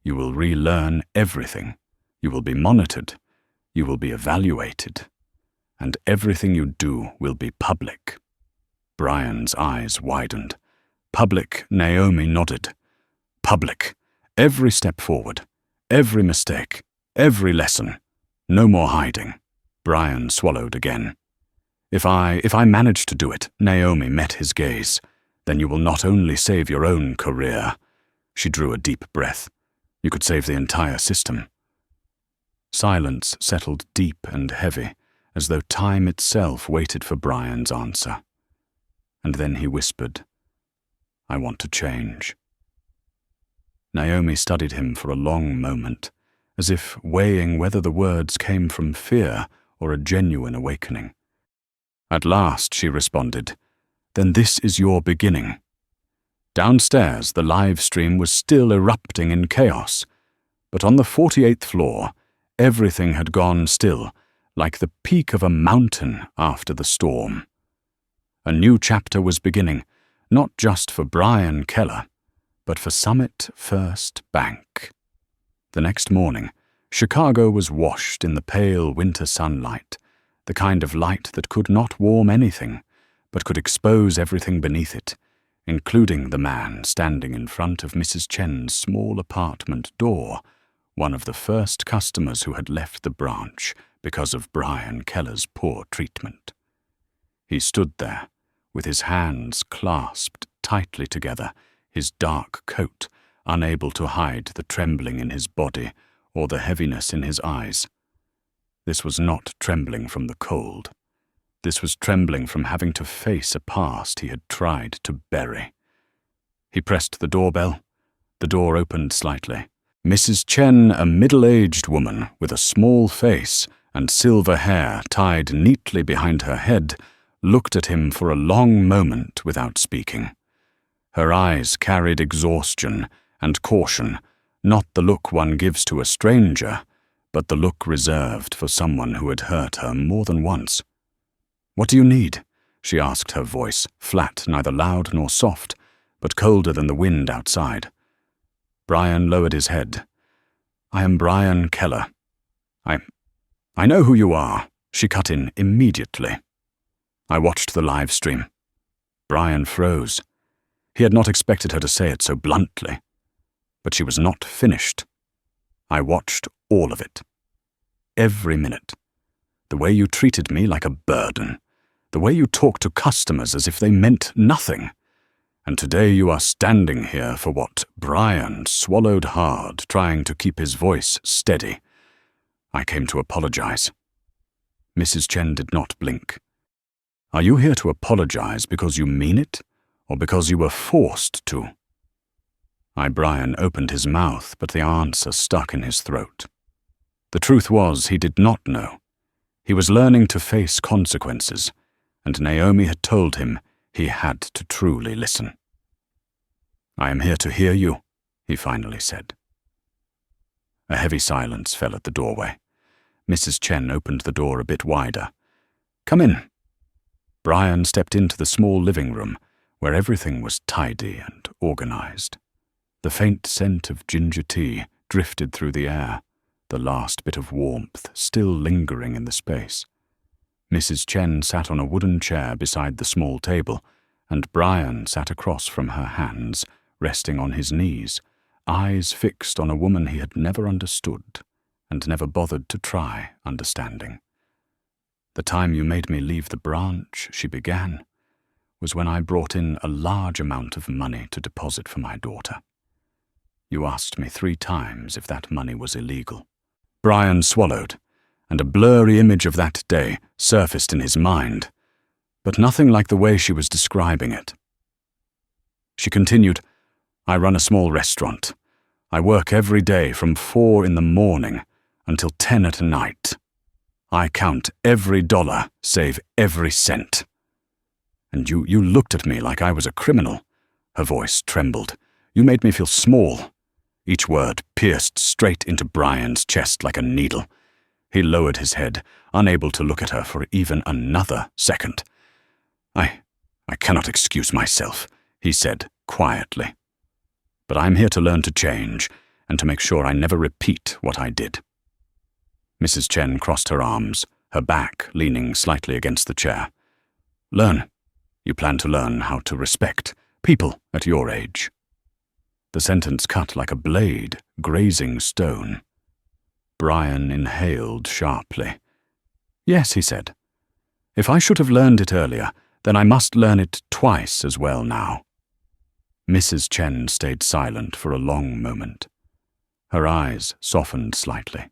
Speaker 1: You will relearn everything. You will be monitored. You will be evaluated. And everything you do will be public." Brian's eyes widened. "Public," Naomi nodded. "Public. Every step forward. Every mistake. Every lesson. No more hiding." Brian swallowed again. If I manage to do it," Naomi met his gaze, "then you will not only save your own career." She drew a deep breath. "You could save the entire system." Silence settled deep and heavy, as though time itself waited for Brian's answer. And then he whispered, "I want to change." Naomi studied him for a long moment, as if weighing whether the words came from fear or a genuine awakening. At last she responded, "Then this is your beginning." Downstairs, the live stream was still erupting in chaos, but on the 48th floor, everything had gone still, like the peak of a mountain after the storm. A new chapter was beginning, not just for Brian Keller, but for Summit First Bank. The next morning, Chicago was washed in the pale winter sunlight, the kind of light that could not warm anything, but could expose everything beneath it, including the man standing in front of Mrs. Chen's small apartment door, one of the first customers who had left the branch because of Brian Keller's poor treatment. He stood there, with his hands clasped tightly together, his dark coat unable to hide the trembling in his body or the heaviness in his eyes. This was not trembling from the cold. This was trembling from having to face a past he had tried to bury. He pressed the doorbell. The door opened slightly. Mrs. Chen, a middle-aged woman with a small face and silver hair tied neatly behind her head, looked at him for a long moment without speaking. Her eyes carried exhaustion and caution, not the look one gives to a stranger, but the look reserved for someone who had hurt her more than once. "What do you need?" she asked, her voice flat, neither loud nor soft, but colder than the wind outside. Brian lowered his head. "I am Brian Keller. I know who you are," she cut in immediately. "I watched the live stream." Brian froze. He had not expected her to say it so bluntly. But she was not finished. "I watched all of it. Every minute. The way you treated me like a burden. The way you talked to customers as if they meant nothing. And today you are standing here for what?" Brian swallowed hard, trying to keep his voice steady. "I came to apologize." Mrs. Chen did not blink. "Are you here to apologize because you mean it, or because you were forced to?" Brian opened his mouth, but the answer stuck in his throat. The truth was, he did not know. He was learning to face consequences, and Naomi had told him he had to truly listen. "I am here to hear you," he finally said. A heavy silence fell at the doorway. Mrs. Chen opened the door a bit wider. "Come in." Brian stepped into the small living room, where everything was tidy and organized. The faint scent of ginger tea drifted through the air, the last bit of warmth still lingering in the space. Mrs. Chen sat on a wooden chair beside the small table, and Brian sat across from her hands, resting on his knees, eyes fixed on a woman he had never understood and never bothered to try understanding. "The time you made me leave the branch," she began, was when I brought in a large amount of money to deposit for my daughter. You asked me 3 times if that money was illegal." Brian swallowed, and a blurry image of that day surfaced in his mind, but nothing like the way she was describing it. She continued, "I run a small restaurant. I work every day from 4 in the morning until 10 at night. I count every dollar, save every cent." "And you looked at me like I was a criminal." Her voice trembled. "You made me feel small." Each word pierced straight into Brian's chest like a needle. He lowered his head, unable to look at her for even another second. I cannot excuse myself," he said quietly. "But I'm here to learn to change, and to make sure I never repeat what I did." Mrs. Chen crossed her arms, her back leaning slightly against the chair. "Learn. You plan to learn how to respect people at your age." The sentence cut like a blade grazing stone. Brian inhaled sharply. "Yes," he said. "If I should have learned it earlier, then I must learn it twice as well now." Mrs. Chen stayed silent for a long moment. Her eyes softened slightly.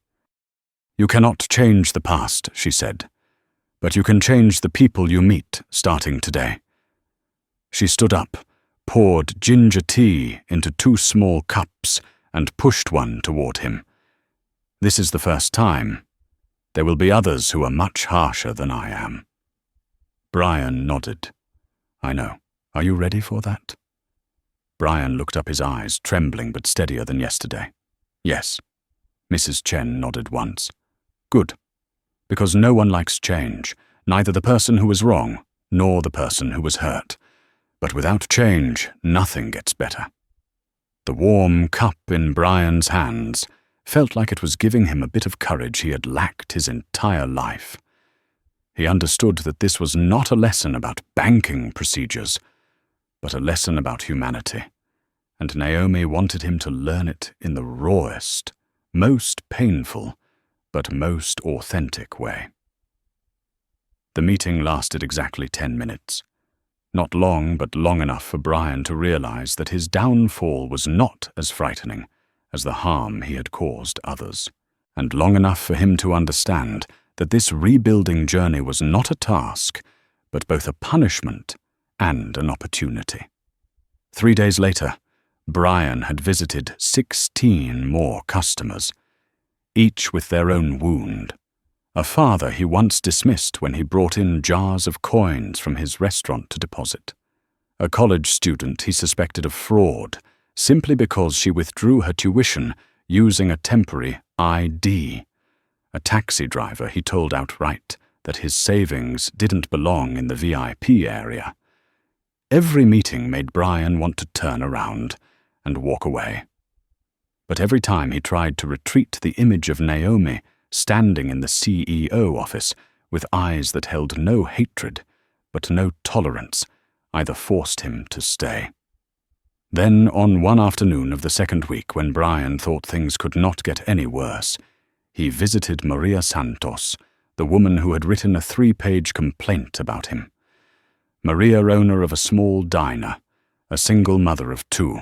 Speaker 1: "You cannot change the past," she said, "but you can change the people you meet starting today." She stood up, poured ginger tea into 2 small cups, and pushed one toward him. "This is the first time. There will be others who are much harsher than I am." Brian nodded. "I know. Are you ready for that?" Brian looked up, his eyes trembling but steadier than yesterday. "Yes." Mrs. Chen nodded once. "Good. Because no one likes change, neither the person who was wrong nor the person who was hurt. But without change, nothing gets better." The warm cup in Brian's hands felt like it was giving him a bit of courage he had lacked his entire life. He understood that this was not a lesson about banking procedures, but a lesson about humanity, and Naomi wanted him to learn it in the rawest, most painful, but most authentic way. The meeting lasted exactly 10 minutes. Not long, but long enough for Brian to realize that his downfall was not as frightening as the harm he had caused others, and long enough for him to understand that this rebuilding journey was not a task, but both a punishment and an opportunity. 3 days later, Brian had visited 16 more customers, each with their own wound. A father he once dismissed when he brought in jars of coins from his restaurant to deposit. A college student he suspected of fraud simply because she withdrew her tuition using a temporary ID. A taxi driver he told outright that his savings didn't belong in the VIP area. Every meeting made Brian want to turn around and walk away. But every time he tried to retreat, the image of Naomi standing in the CEO office with eyes that held no hatred but no tolerance either forced him to stay. Then, on one afternoon of the 2nd week, when Brian thought things could not get any worse, he visited Maria Santos, the woman who had written a 3-page complaint about him. Maria, owner of a small diner, a single mother of 2,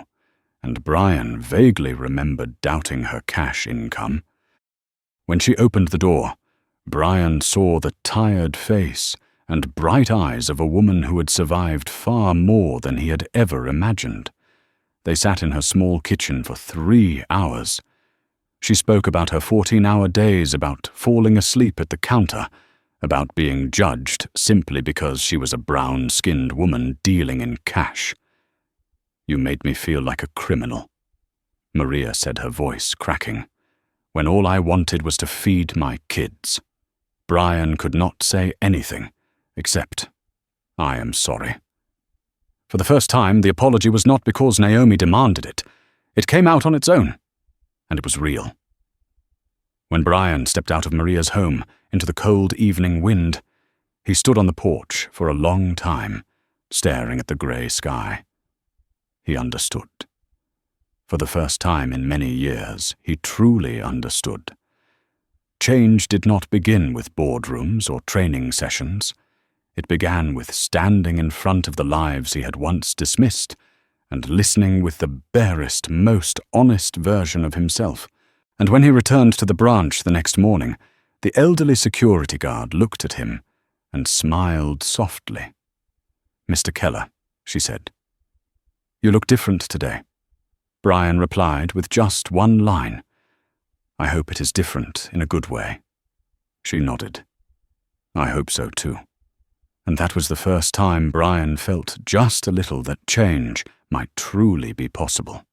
Speaker 1: and Brian vaguely remembered doubting her cash income. When she opened the door, Brian saw the tired face and bright eyes of a woman who had survived far more than he had ever imagined. They sat in her small kitchen for 3 hours. She spoke about her 14-hour days, about falling asleep at the counter, about being judged simply because she was a brown-skinned woman dealing in cash. "You made me feel like a criminal," Maria said, her voice cracking, "when all I wanted was to feed my kids." Brian could not say anything except, "I am sorry." For the first time, the apology was not because Naomi demanded it. It came out on its own, and it was real. When Brian stepped out of Maria's home into the cold evening wind, he stood on the porch for a long time, staring at the grey sky. He understood. For the first time in many years, he truly understood. Change did not begin with boardrooms or training sessions. It began with standing in front of the lives he had once dismissed and listening with the barest, most honest version of himself. And when he returned to the branch the next morning, the elderly security guard looked at him and smiled softly. "Mr. Keller," she said, "you look different today." Brian replied with just one line, "I hope it is different in a good way." She nodded. "I hope so too." And that was the first time Brian felt just a little that change might truly be possible,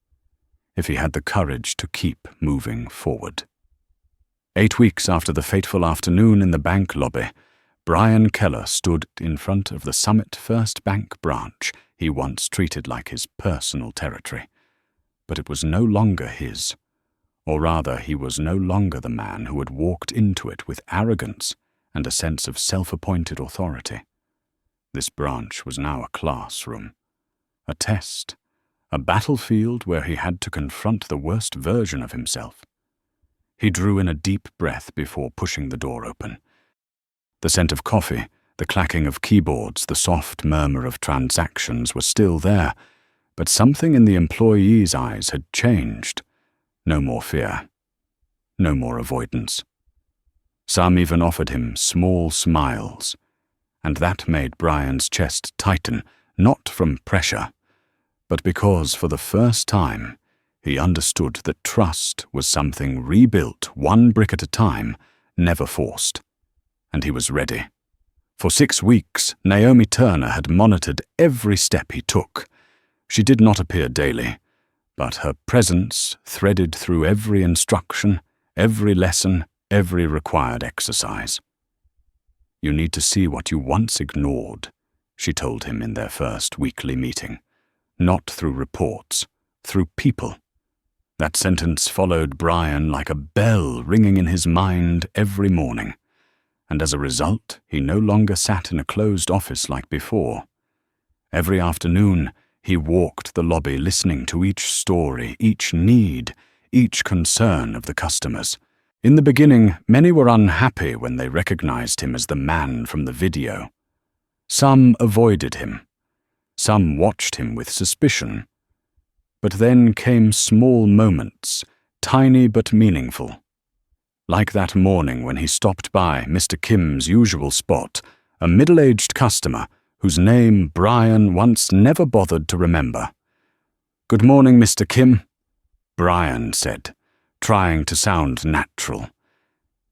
Speaker 1: if he had the courage to keep moving forward. 8 weeks after the fateful afternoon in the bank lobby, Brian Keller stood in front of the Summit First Bank branch he once treated like his personal territory. But it was no longer his, or rather he was no longer the man who had walked into it with arrogance and a sense of self-appointed authority. This branch was now a classroom, a test, a battlefield where he had to confront the worst version of himself. He drew in a deep breath before pushing the door open. The scent of coffee, the clacking of keyboards, the soft murmur of transactions were still there, but something in the employee's eyes had changed. No more fear, no more avoidance. Some even offered him small smiles, and that made Brian's chest tighten, not from pressure, but because for the first time he understood that trust was something rebuilt one brick at a time, never forced. And he was ready. For 6 weeks, Naomi Turner had monitored every step he took. She did not appear daily, but her presence threaded through every instruction, every lesson, every required exercise. "You need to see what you once ignored," she told him in their first weekly meeting. "Not through reports, through people." That sentence followed Brian like a bell ringing in his mind every morning, and as a result, he no longer sat in a closed office like before. Every afternoon, he walked the lobby listening to each story, each need, each concern of the customers. In the beginning, many were unhappy when they recognized him as the man from the video. Some avoided him. Some watched him with suspicion. But then came small moments, tiny but meaningful. Like that morning when he stopped by Mr. Kim's usual spot, a middle-aged customer whose name Brian once never bothered to remember. "Good morning, Mr. Kim," Brian said, trying to sound natural.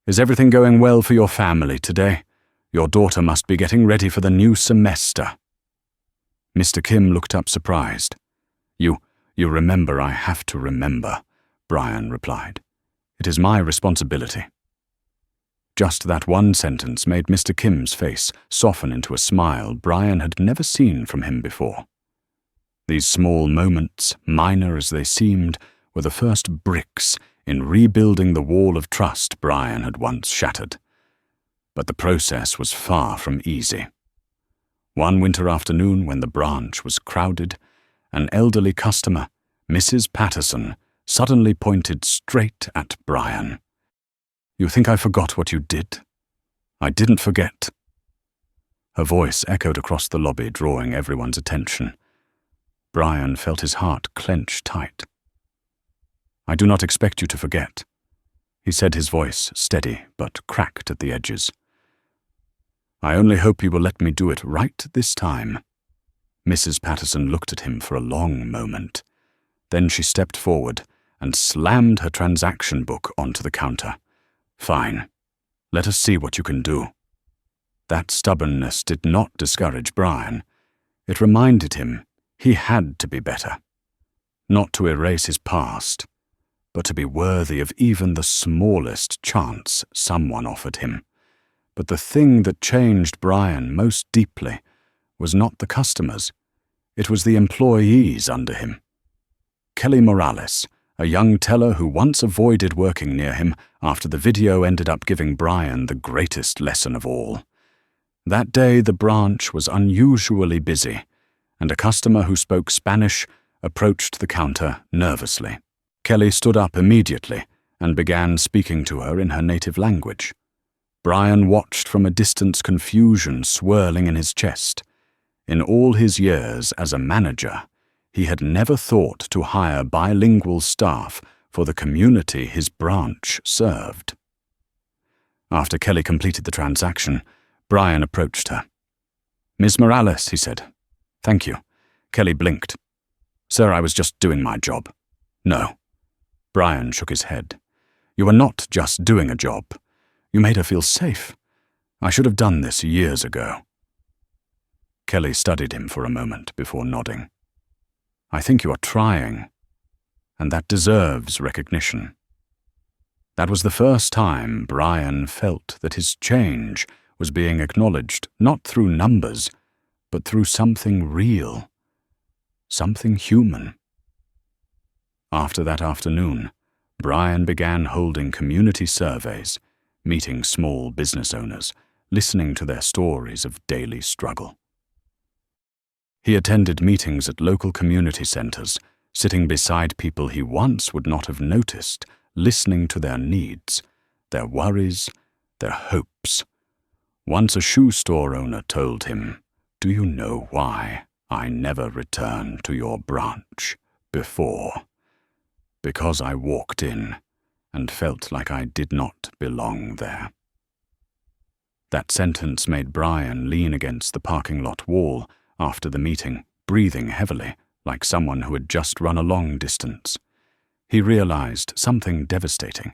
Speaker 1: "Is everything going well for your family today? Your daughter must be getting ready for the new semester." Mr. Kim looked up surprised. You remember I have to remember," Brian replied. "It is my responsibility." Just that one sentence made Mr. Kim's face soften into a smile Brian had never seen from him before. These small moments, minor as they seemed, were the first bricks in rebuilding the wall of trust Brian had once shattered. But the process was far from easy. One winter afternoon when the branch was crowded, an elderly customer, Mrs. Patterson, suddenly pointed straight at Brian. "You think I forgot what you did?" "I didn't forget." Her voice echoed across the lobby, drawing everyone's attention. Brian felt his heart clench tight. "I do not expect you to forget," he said, his voice steady but cracked at the edges. "I only hope you will let me do it right this time." Mrs. Patterson looked at him for a long moment. Then she stepped forward and slammed her transaction book onto the counter. "Fine. Let us see what you can do." That stubbornness did not discourage Brian. It reminded him he had to be better. Not to erase his past, but to be worthy of even the smallest chance someone offered him. But the thing that changed Brian most deeply was not the customers. It was the employees under him. Kelly Morales, a young teller who once avoided working near him after the video ended up giving Brian the greatest lesson of all. That day the branch was unusually busy, and a customer who spoke Spanish approached the counter nervously. Kelly stood up immediately and began speaking to her in her native language. Brian watched from a distance, confusion swirling in his chest. In all his years as a manager, he had never thought to hire bilingual staff for the community his branch served. After Kelly completed the transaction, Brian approached her. "Ms. Morales," he said. "Thank you." Kelly blinked. "Sir, I was just doing my job." "No." Brian shook his head. "You were not just doing a job. You made her feel safe. I should have done this years ago." Kelly studied him for a moment before nodding. "I think you are trying, and that deserves recognition." That was the first time Brian felt that his change was being acknowledged not through numbers, but through something real, something human. After that afternoon, Brian began holding community surveys, meeting small business owners, listening to their stories of daily struggle. He attended meetings at local community centers, sitting beside people he once would not have noticed, listening to their needs, their worries, their hopes. Once a shoe store owner told him, "Do you know why I never returned to your branch before? Because I walked in and felt like I did not belong there." That sentence made Brian lean against the parking lot wall after the meeting, breathing heavily, like someone who had just run a long distance. He realized something devastating.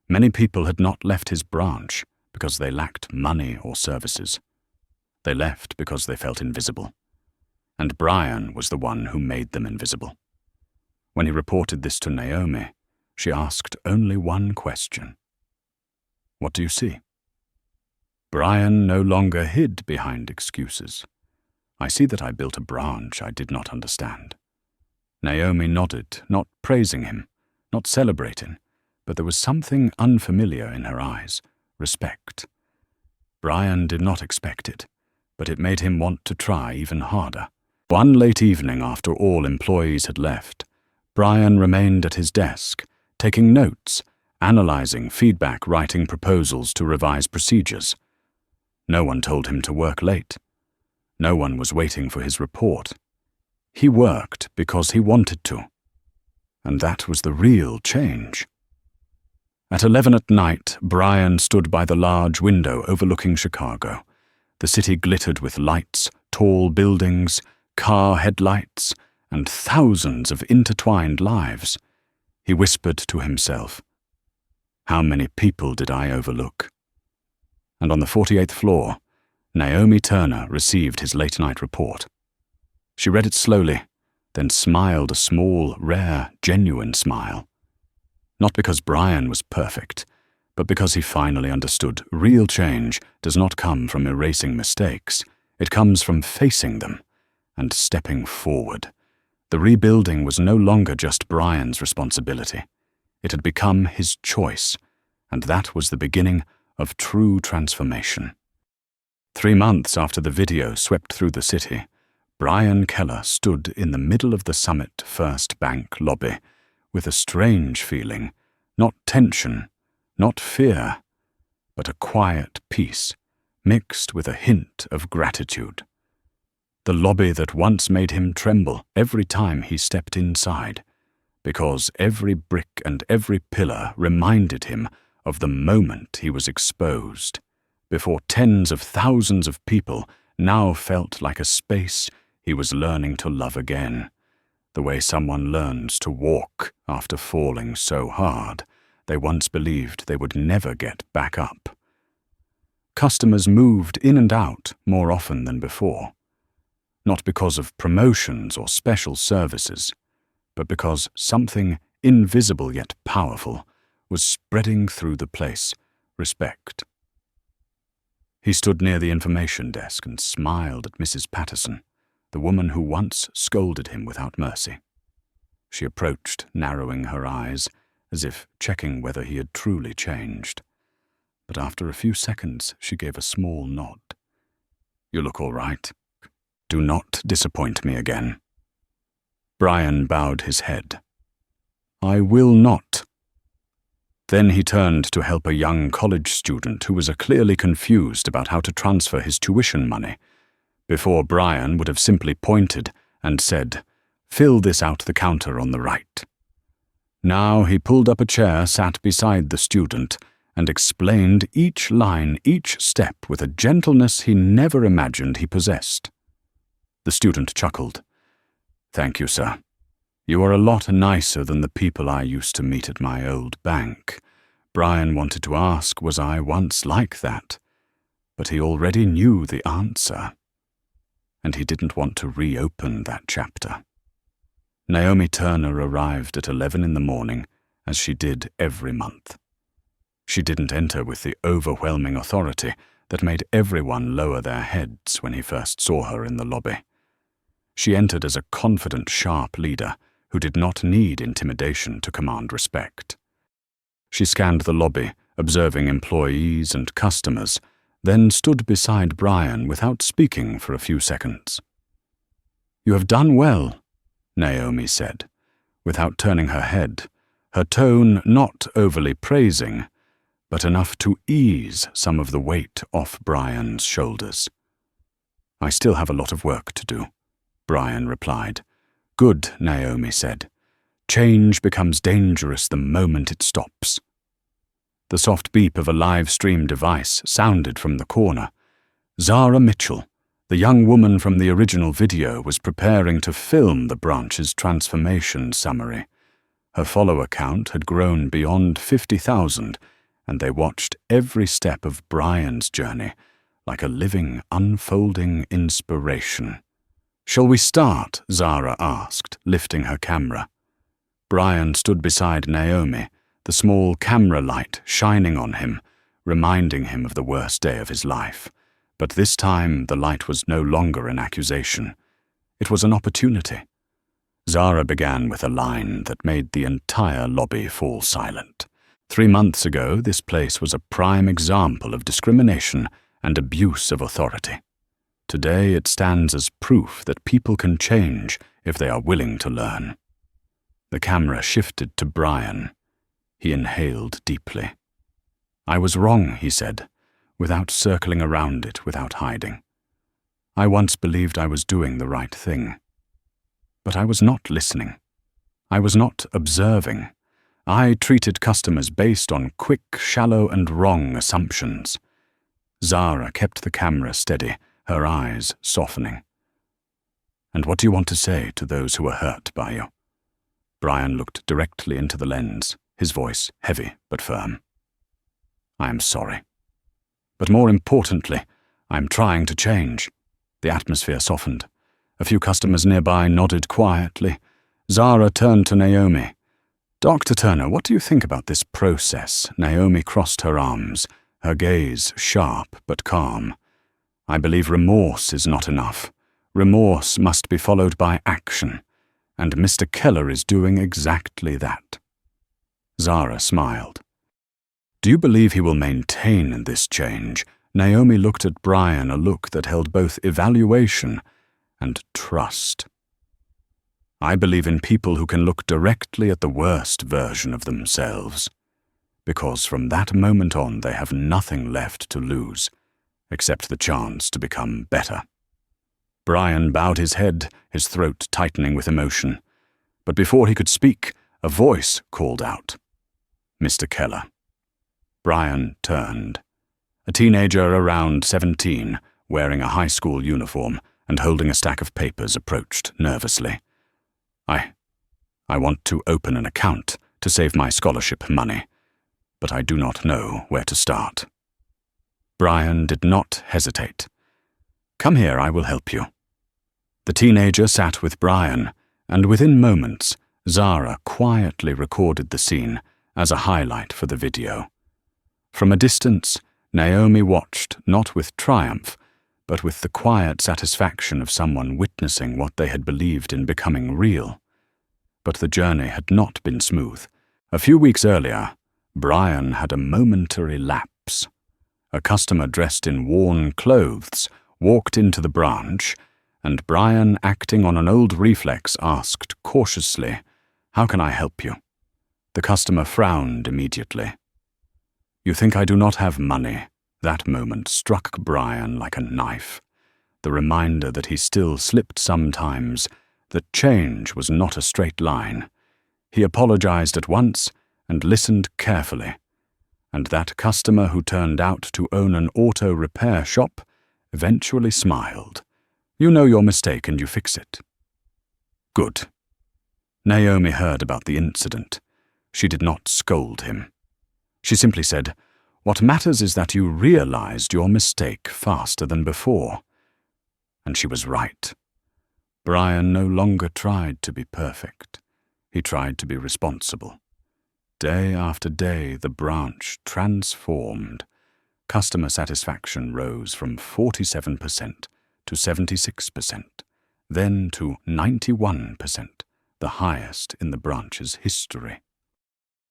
Speaker 1: Many people had not left his branch because they lacked money or services. They left because they felt invisible. And Brian was the one who made them invisible. When he reported this to Naomi, she asked only one question. "What do you see?" Brian no longer hid behind excuses. "I see that I built a branch I did not understand." Naomi nodded, not praising him, not celebrating, but there was something unfamiliar in her eyes, respect. Brian did not expect it, but it made him want to try even harder. One late evening after all employees had left, Brian remained at his desk, taking notes, analyzing feedback, writing proposals to revise procedures. No one told him to work late. No one was waiting for his report. He worked because he wanted to. And that was the real change. At 11 at night, Brian stood by the large window overlooking Chicago. The city glittered with lights, tall buildings, car headlights, and thousands of intertwined lives. He whispered to himself, "How many people did I overlook?" And on the 48th floor, Naomi Turner received his late-night report. She read it slowly, then smiled a small, rare, genuine smile. Not because Brian was perfect, but because he finally understood real change does not come from erasing mistakes. It comes from facing them and stepping forward. The rebuilding was no longer just Brian's responsibility. It had become his choice, and that was the beginning of true transformation. 3 months after the video swept through the city, Brian Keller stood in the middle of the Summit First Bank lobby with a strange feeling, not tension, not fear, but a quiet peace mixed with a hint of gratitude. The lobby that once made him tremble every time he stepped inside, because every brick and every pillar reminded him of the moment he was exposed, before tens of thousands of people now felt like a space he was learning to love again, the way someone learns to walk after falling so hard they once believed they would never get back up. Customers moved in and out more often than before, not because of promotions or special services, but because something invisible yet powerful was spreading through the place, respect. He stood near the information desk and smiled at Mrs. Patterson, the woman who once scolded him without mercy. She approached, narrowing her eyes, as if checking whether he had truly changed. But after a few seconds, she gave a small nod. "You look all right. Do not disappoint me again." Brian bowed his head. "I will not." Then he turned to help a young college student who was clearly confused about how to transfer his tuition money. Before, Brian would have simply pointed and said, "Fill this out the counter on the right." Now he pulled up a chair, sat beside the student, and explained each line, each step with a gentleness he never imagined he possessed. The student chuckled. "Thank you, sir. You are a lot nicer than the people I used to meet at my old bank." Brian wanted to ask, was I once like that? But he already knew the answer, and he didn't want to reopen that chapter. Naomi Turner arrived at 11 in the morning, as she did every month. She didn't enter with the overwhelming authority that made everyone lower their heads when he first saw her in the lobby. She entered as a confident, sharp leader who did not need intimidation to command respect. She scanned the lobby, observing employees and customers, then stood beside Brian without speaking for a few seconds. "You have done well," Naomi said, without turning her head, her tone not overly praising, but enough to ease some of the weight off Brian's shoulders. "I still have a lot of work to do," Brian replied. "Good," Naomi said. "Change becomes dangerous the moment it stops." The soft beep of a live stream device sounded from the corner. Zara Mitchell, the young woman from the original video, was preparing to film the branch's transformation summary. Her follower count had grown beyond 50,000, and they watched every step of Brian's journey like a living, unfolding inspiration. "Shall we start?" Zara asked, lifting her camera. Brian stood beside Naomi, the small camera light shining on him, reminding him of the worst day of his life. But this time the light was no longer an accusation. It was an opportunity. Zara began with a line that made the entire lobby fall silent. 3 months ago, this place was a prime example of discrimination and abuse of authority. Today it stands as proof that people can change if they are willing to learn. The camera shifted to Brian. He inhaled deeply. "I was wrong," he said, without circling around it, without hiding. "I once believed I was doing the right thing. But I was not listening. I was not observing. I treated customers based on quick, shallow, and wrong assumptions." Zara kept the camera steady, her eyes softening. "And what do you want to say to those who were hurt by you?" Brian looked directly into the lens, his voice heavy but firm. "I am sorry. But more importantly, I am trying to change." The atmosphere softened. A few customers nearby nodded quietly. Zara turned to Naomi. "Dr. Turner, what do you think about this process?" Naomi crossed her arms, her gaze sharp but calm. "I believe remorse is not enough. Remorse must be followed by action, and Mr. Keller is doing exactly that." Zara smiled. "Do you believe he will maintain this change?" Naomi looked at Brian, a look that held both evaluation and trust. "I believe in people who can look directly at the worst version of themselves, because from that moment on they have nothing left to lose, except the chance to become better." Brian bowed his head, his throat tightening with emotion. But before he could speak, a voice called out, "Mr. Keller." Brian turned. A teenager around 17, wearing a high school uniform and holding a stack of papers, approached nervously. I want to open an account to save my scholarship money, but I do not know where to start." Brian did not hesitate. "Come here, I will help you." The teenager sat with Brian, and within moments, Zara quietly recorded the scene as a highlight for the video. From a distance, Naomi watched, not with triumph, but with the quiet satisfaction of someone witnessing what they had believed in becoming real. But the journey had not been smooth. A few weeks earlier, Brian had a momentary lapse. A customer dressed in worn clothes walked into the branch, and Brian, acting on an old reflex, asked cautiously, "How can I help you?" The customer frowned immediately. You think I do not have money? That moment struck Brian like a knife. The reminder that he still slipped sometimes, that change was not a straight line. He apologized at once and listened carefully. And that customer who turned out to own an auto repair shop eventually smiled. You know your mistake and you fix it. Good. Naomi heard about the incident. She did not scold him. She simply said, "What matters is that you realized your mistake faster than before." And she was right. Brian no longer tried to be perfect. He tried to be responsible. Day after day, the branch transformed. Customer satisfaction rose from 47% to 76%, then to 91%, the highest in the branch's history.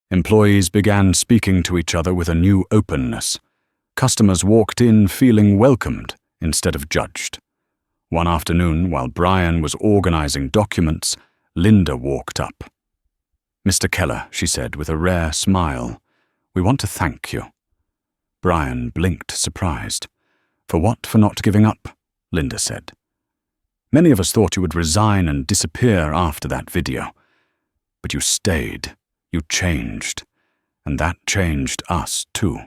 Speaker 1: Employees began speaking to each other with a new openness. Customers walked in feeling welcomed instead of judged. One afternoon, while Brian was organizing documents, Linda walked up. "Mr. Keller," she said with a rare smile, "we want to thank you." Brian blinked, surprised. "For what? For not giving up?" Linda said. "Many of us thought you would resign and disappear after that video. But you stayed. You changed. And that changed us, too."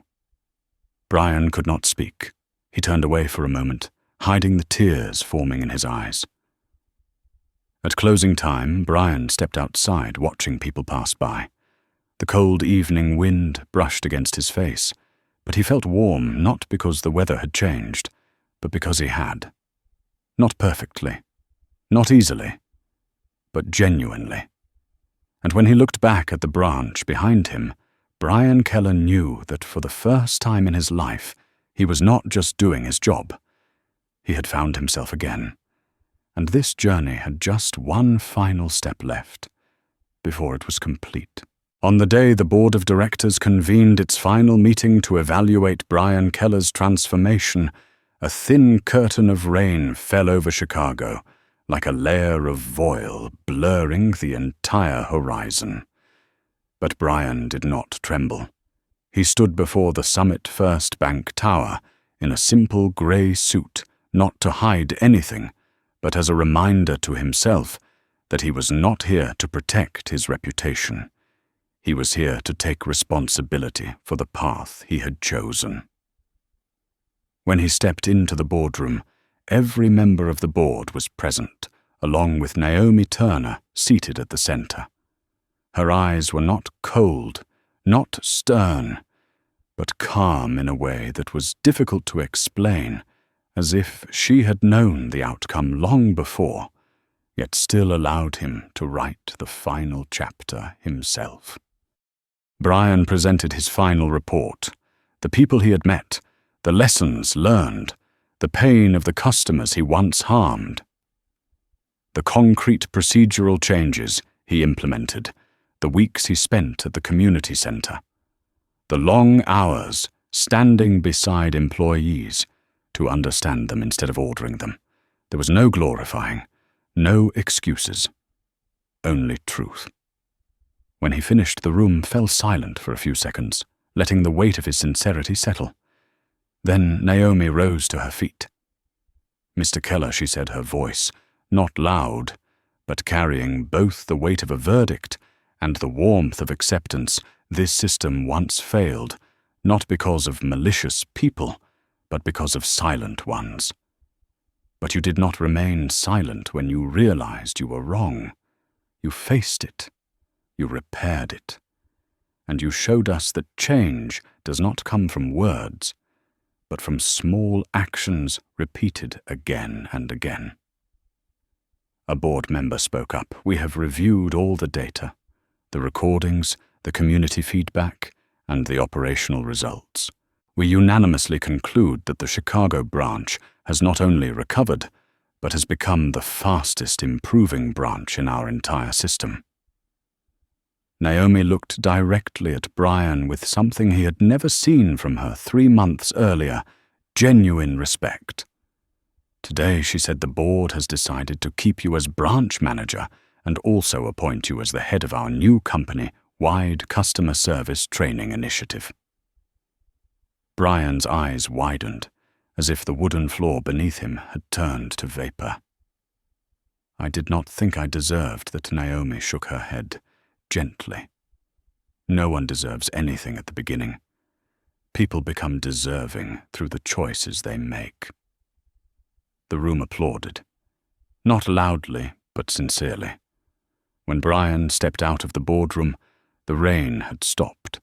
Speaker 1: Brian could not speak. He turned away for a moment, hiding the tears forming in his eyes. At closing time, Brian stepped outside, watching people pass by. The cold evening wind brushed against his face, but he felt warm not because the weather had changed, but because he had. Not perfectly, not easily, but genuinely. And when he looked back at the branch behind him, Brian Keller knew that for the first time in his life, he was not just doing his job. He had found himself again. And this journey had just one final step left, before it was complete. On the day the board of directors convened its final meeting to evaluate Brian Keller's transformation, a thin curtain of rain fell over Chicago, like a layer of voile blurring the entire horizon. But Brian did not tremble. He stood before the Summit First Bank Tower in a simple gray suit, not to hide anything, but as a reminder to himself that he was not here to protect his reputation. He was here to take responsibility for the path he had chosen. When he stepped into the boardroom, every member of the board was present, along with Naomi Turner seated at the center. Her eyes were not cold, not stern, but calm in a way that was difficult to explain, as if she had known the outcome long before, yet still allowed him to write the final chapter himself. Brian presented his final report, the people he had met, the lessons learned, the pain of the customers he once harmed, the concrete procedural changes he implemented, the weeks he spent at the community center, the long hours standing beside employees to understand them instead of ordering them. There was no glorifying, no excuses, only truth. When he finished, the room fell silent for a few seconds, letting the weight of his sincerity settle. Then Naomi rose to her feet. "Mr. Keller," she said, her voice, not loud, but carrying both the weight of a verdict and the warmth of acceptance, "this system once failed, not because of malicious people, but because of silent ones. But you did not remain silent when you realized you were wrong. You faced it. You repaired it. And you showed us that change does not come from words, but from small actions repeated again and again." A board member spoke up. "We have reviewed all the data, the recordings, the community feedback, and the operational results. We unanimously conclude that the Chicago branch has not only recovered, but has become the fastest improving branch in our entire system." Naomi looked directly at Brian with something he had never seen from her 3 months earlier, genuine respect. "Today," she said, "the board has decided to keep you as branch manager and also appoint you as the head of our new company-wide customer service training initiative." Brian's eyes widened, as if the wooden floor beneath him had turned to vapor. I did not think I deserved that. Naomi shook her head, gently. No one deserves anything at the beginning. People become deserving through the choices they make. The room applauded. Not loudly, but sincerely. When Brian stepped out of the boardroom, the rain had stopped.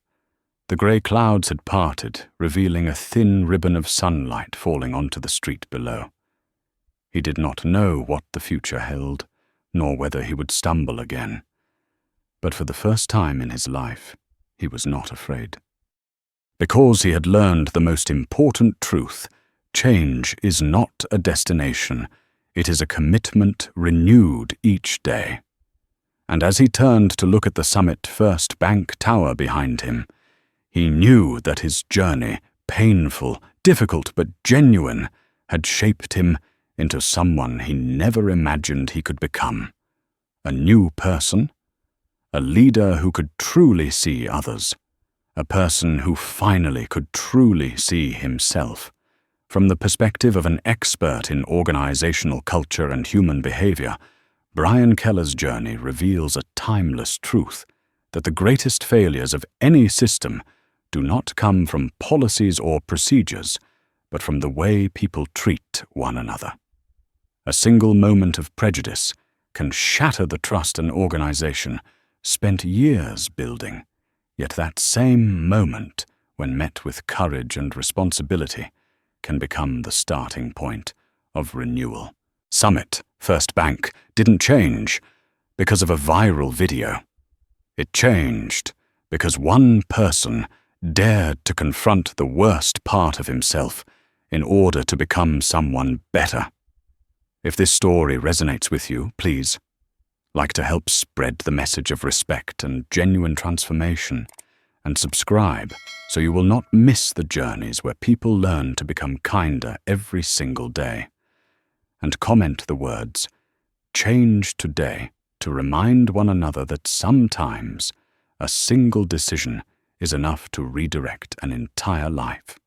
Speaker 1: The grey clouds had parted, revealing a thin ribbon of sunlight falling onto the street below. He did not know what the future held, nor whether he would stumble again. But for the first time in his life, he was not afraid. Because he had learned the most important truth, change is not a destination, it is a commitment renewed each day. And as he turned to look at the Summit First Bank Tower behind him, he knew that his journey, painful, difficult but genuine, had shaped him into someone he never imagined he could become. A new person, a leader who could truly see others, a person who finally could truly see himself. From the perspective of an expert in organizational culture and human behavior, Brian Keller's journey reveals a timeless truth that the greatest failures of any system do not come from policies or procedures, but from the way people treat one another. A single moment of prejudice can shatter the trust an organization spent years building, yet that same moment, when met with courage and responsibility, can become the starting point of renewal. Summit First Bank didn't change because of a viral video. It changed because one person dared to confront the worst part of himself in order to become someone better. If this story resonates with you, please, like to help spread the message of respect and genuine transformation, and subscribe so you will not miss the journeys where people learn to become kinder every single day. And comment the words, "Change today," to remind one another that sometimes a single decision is enough to redirect an entire life.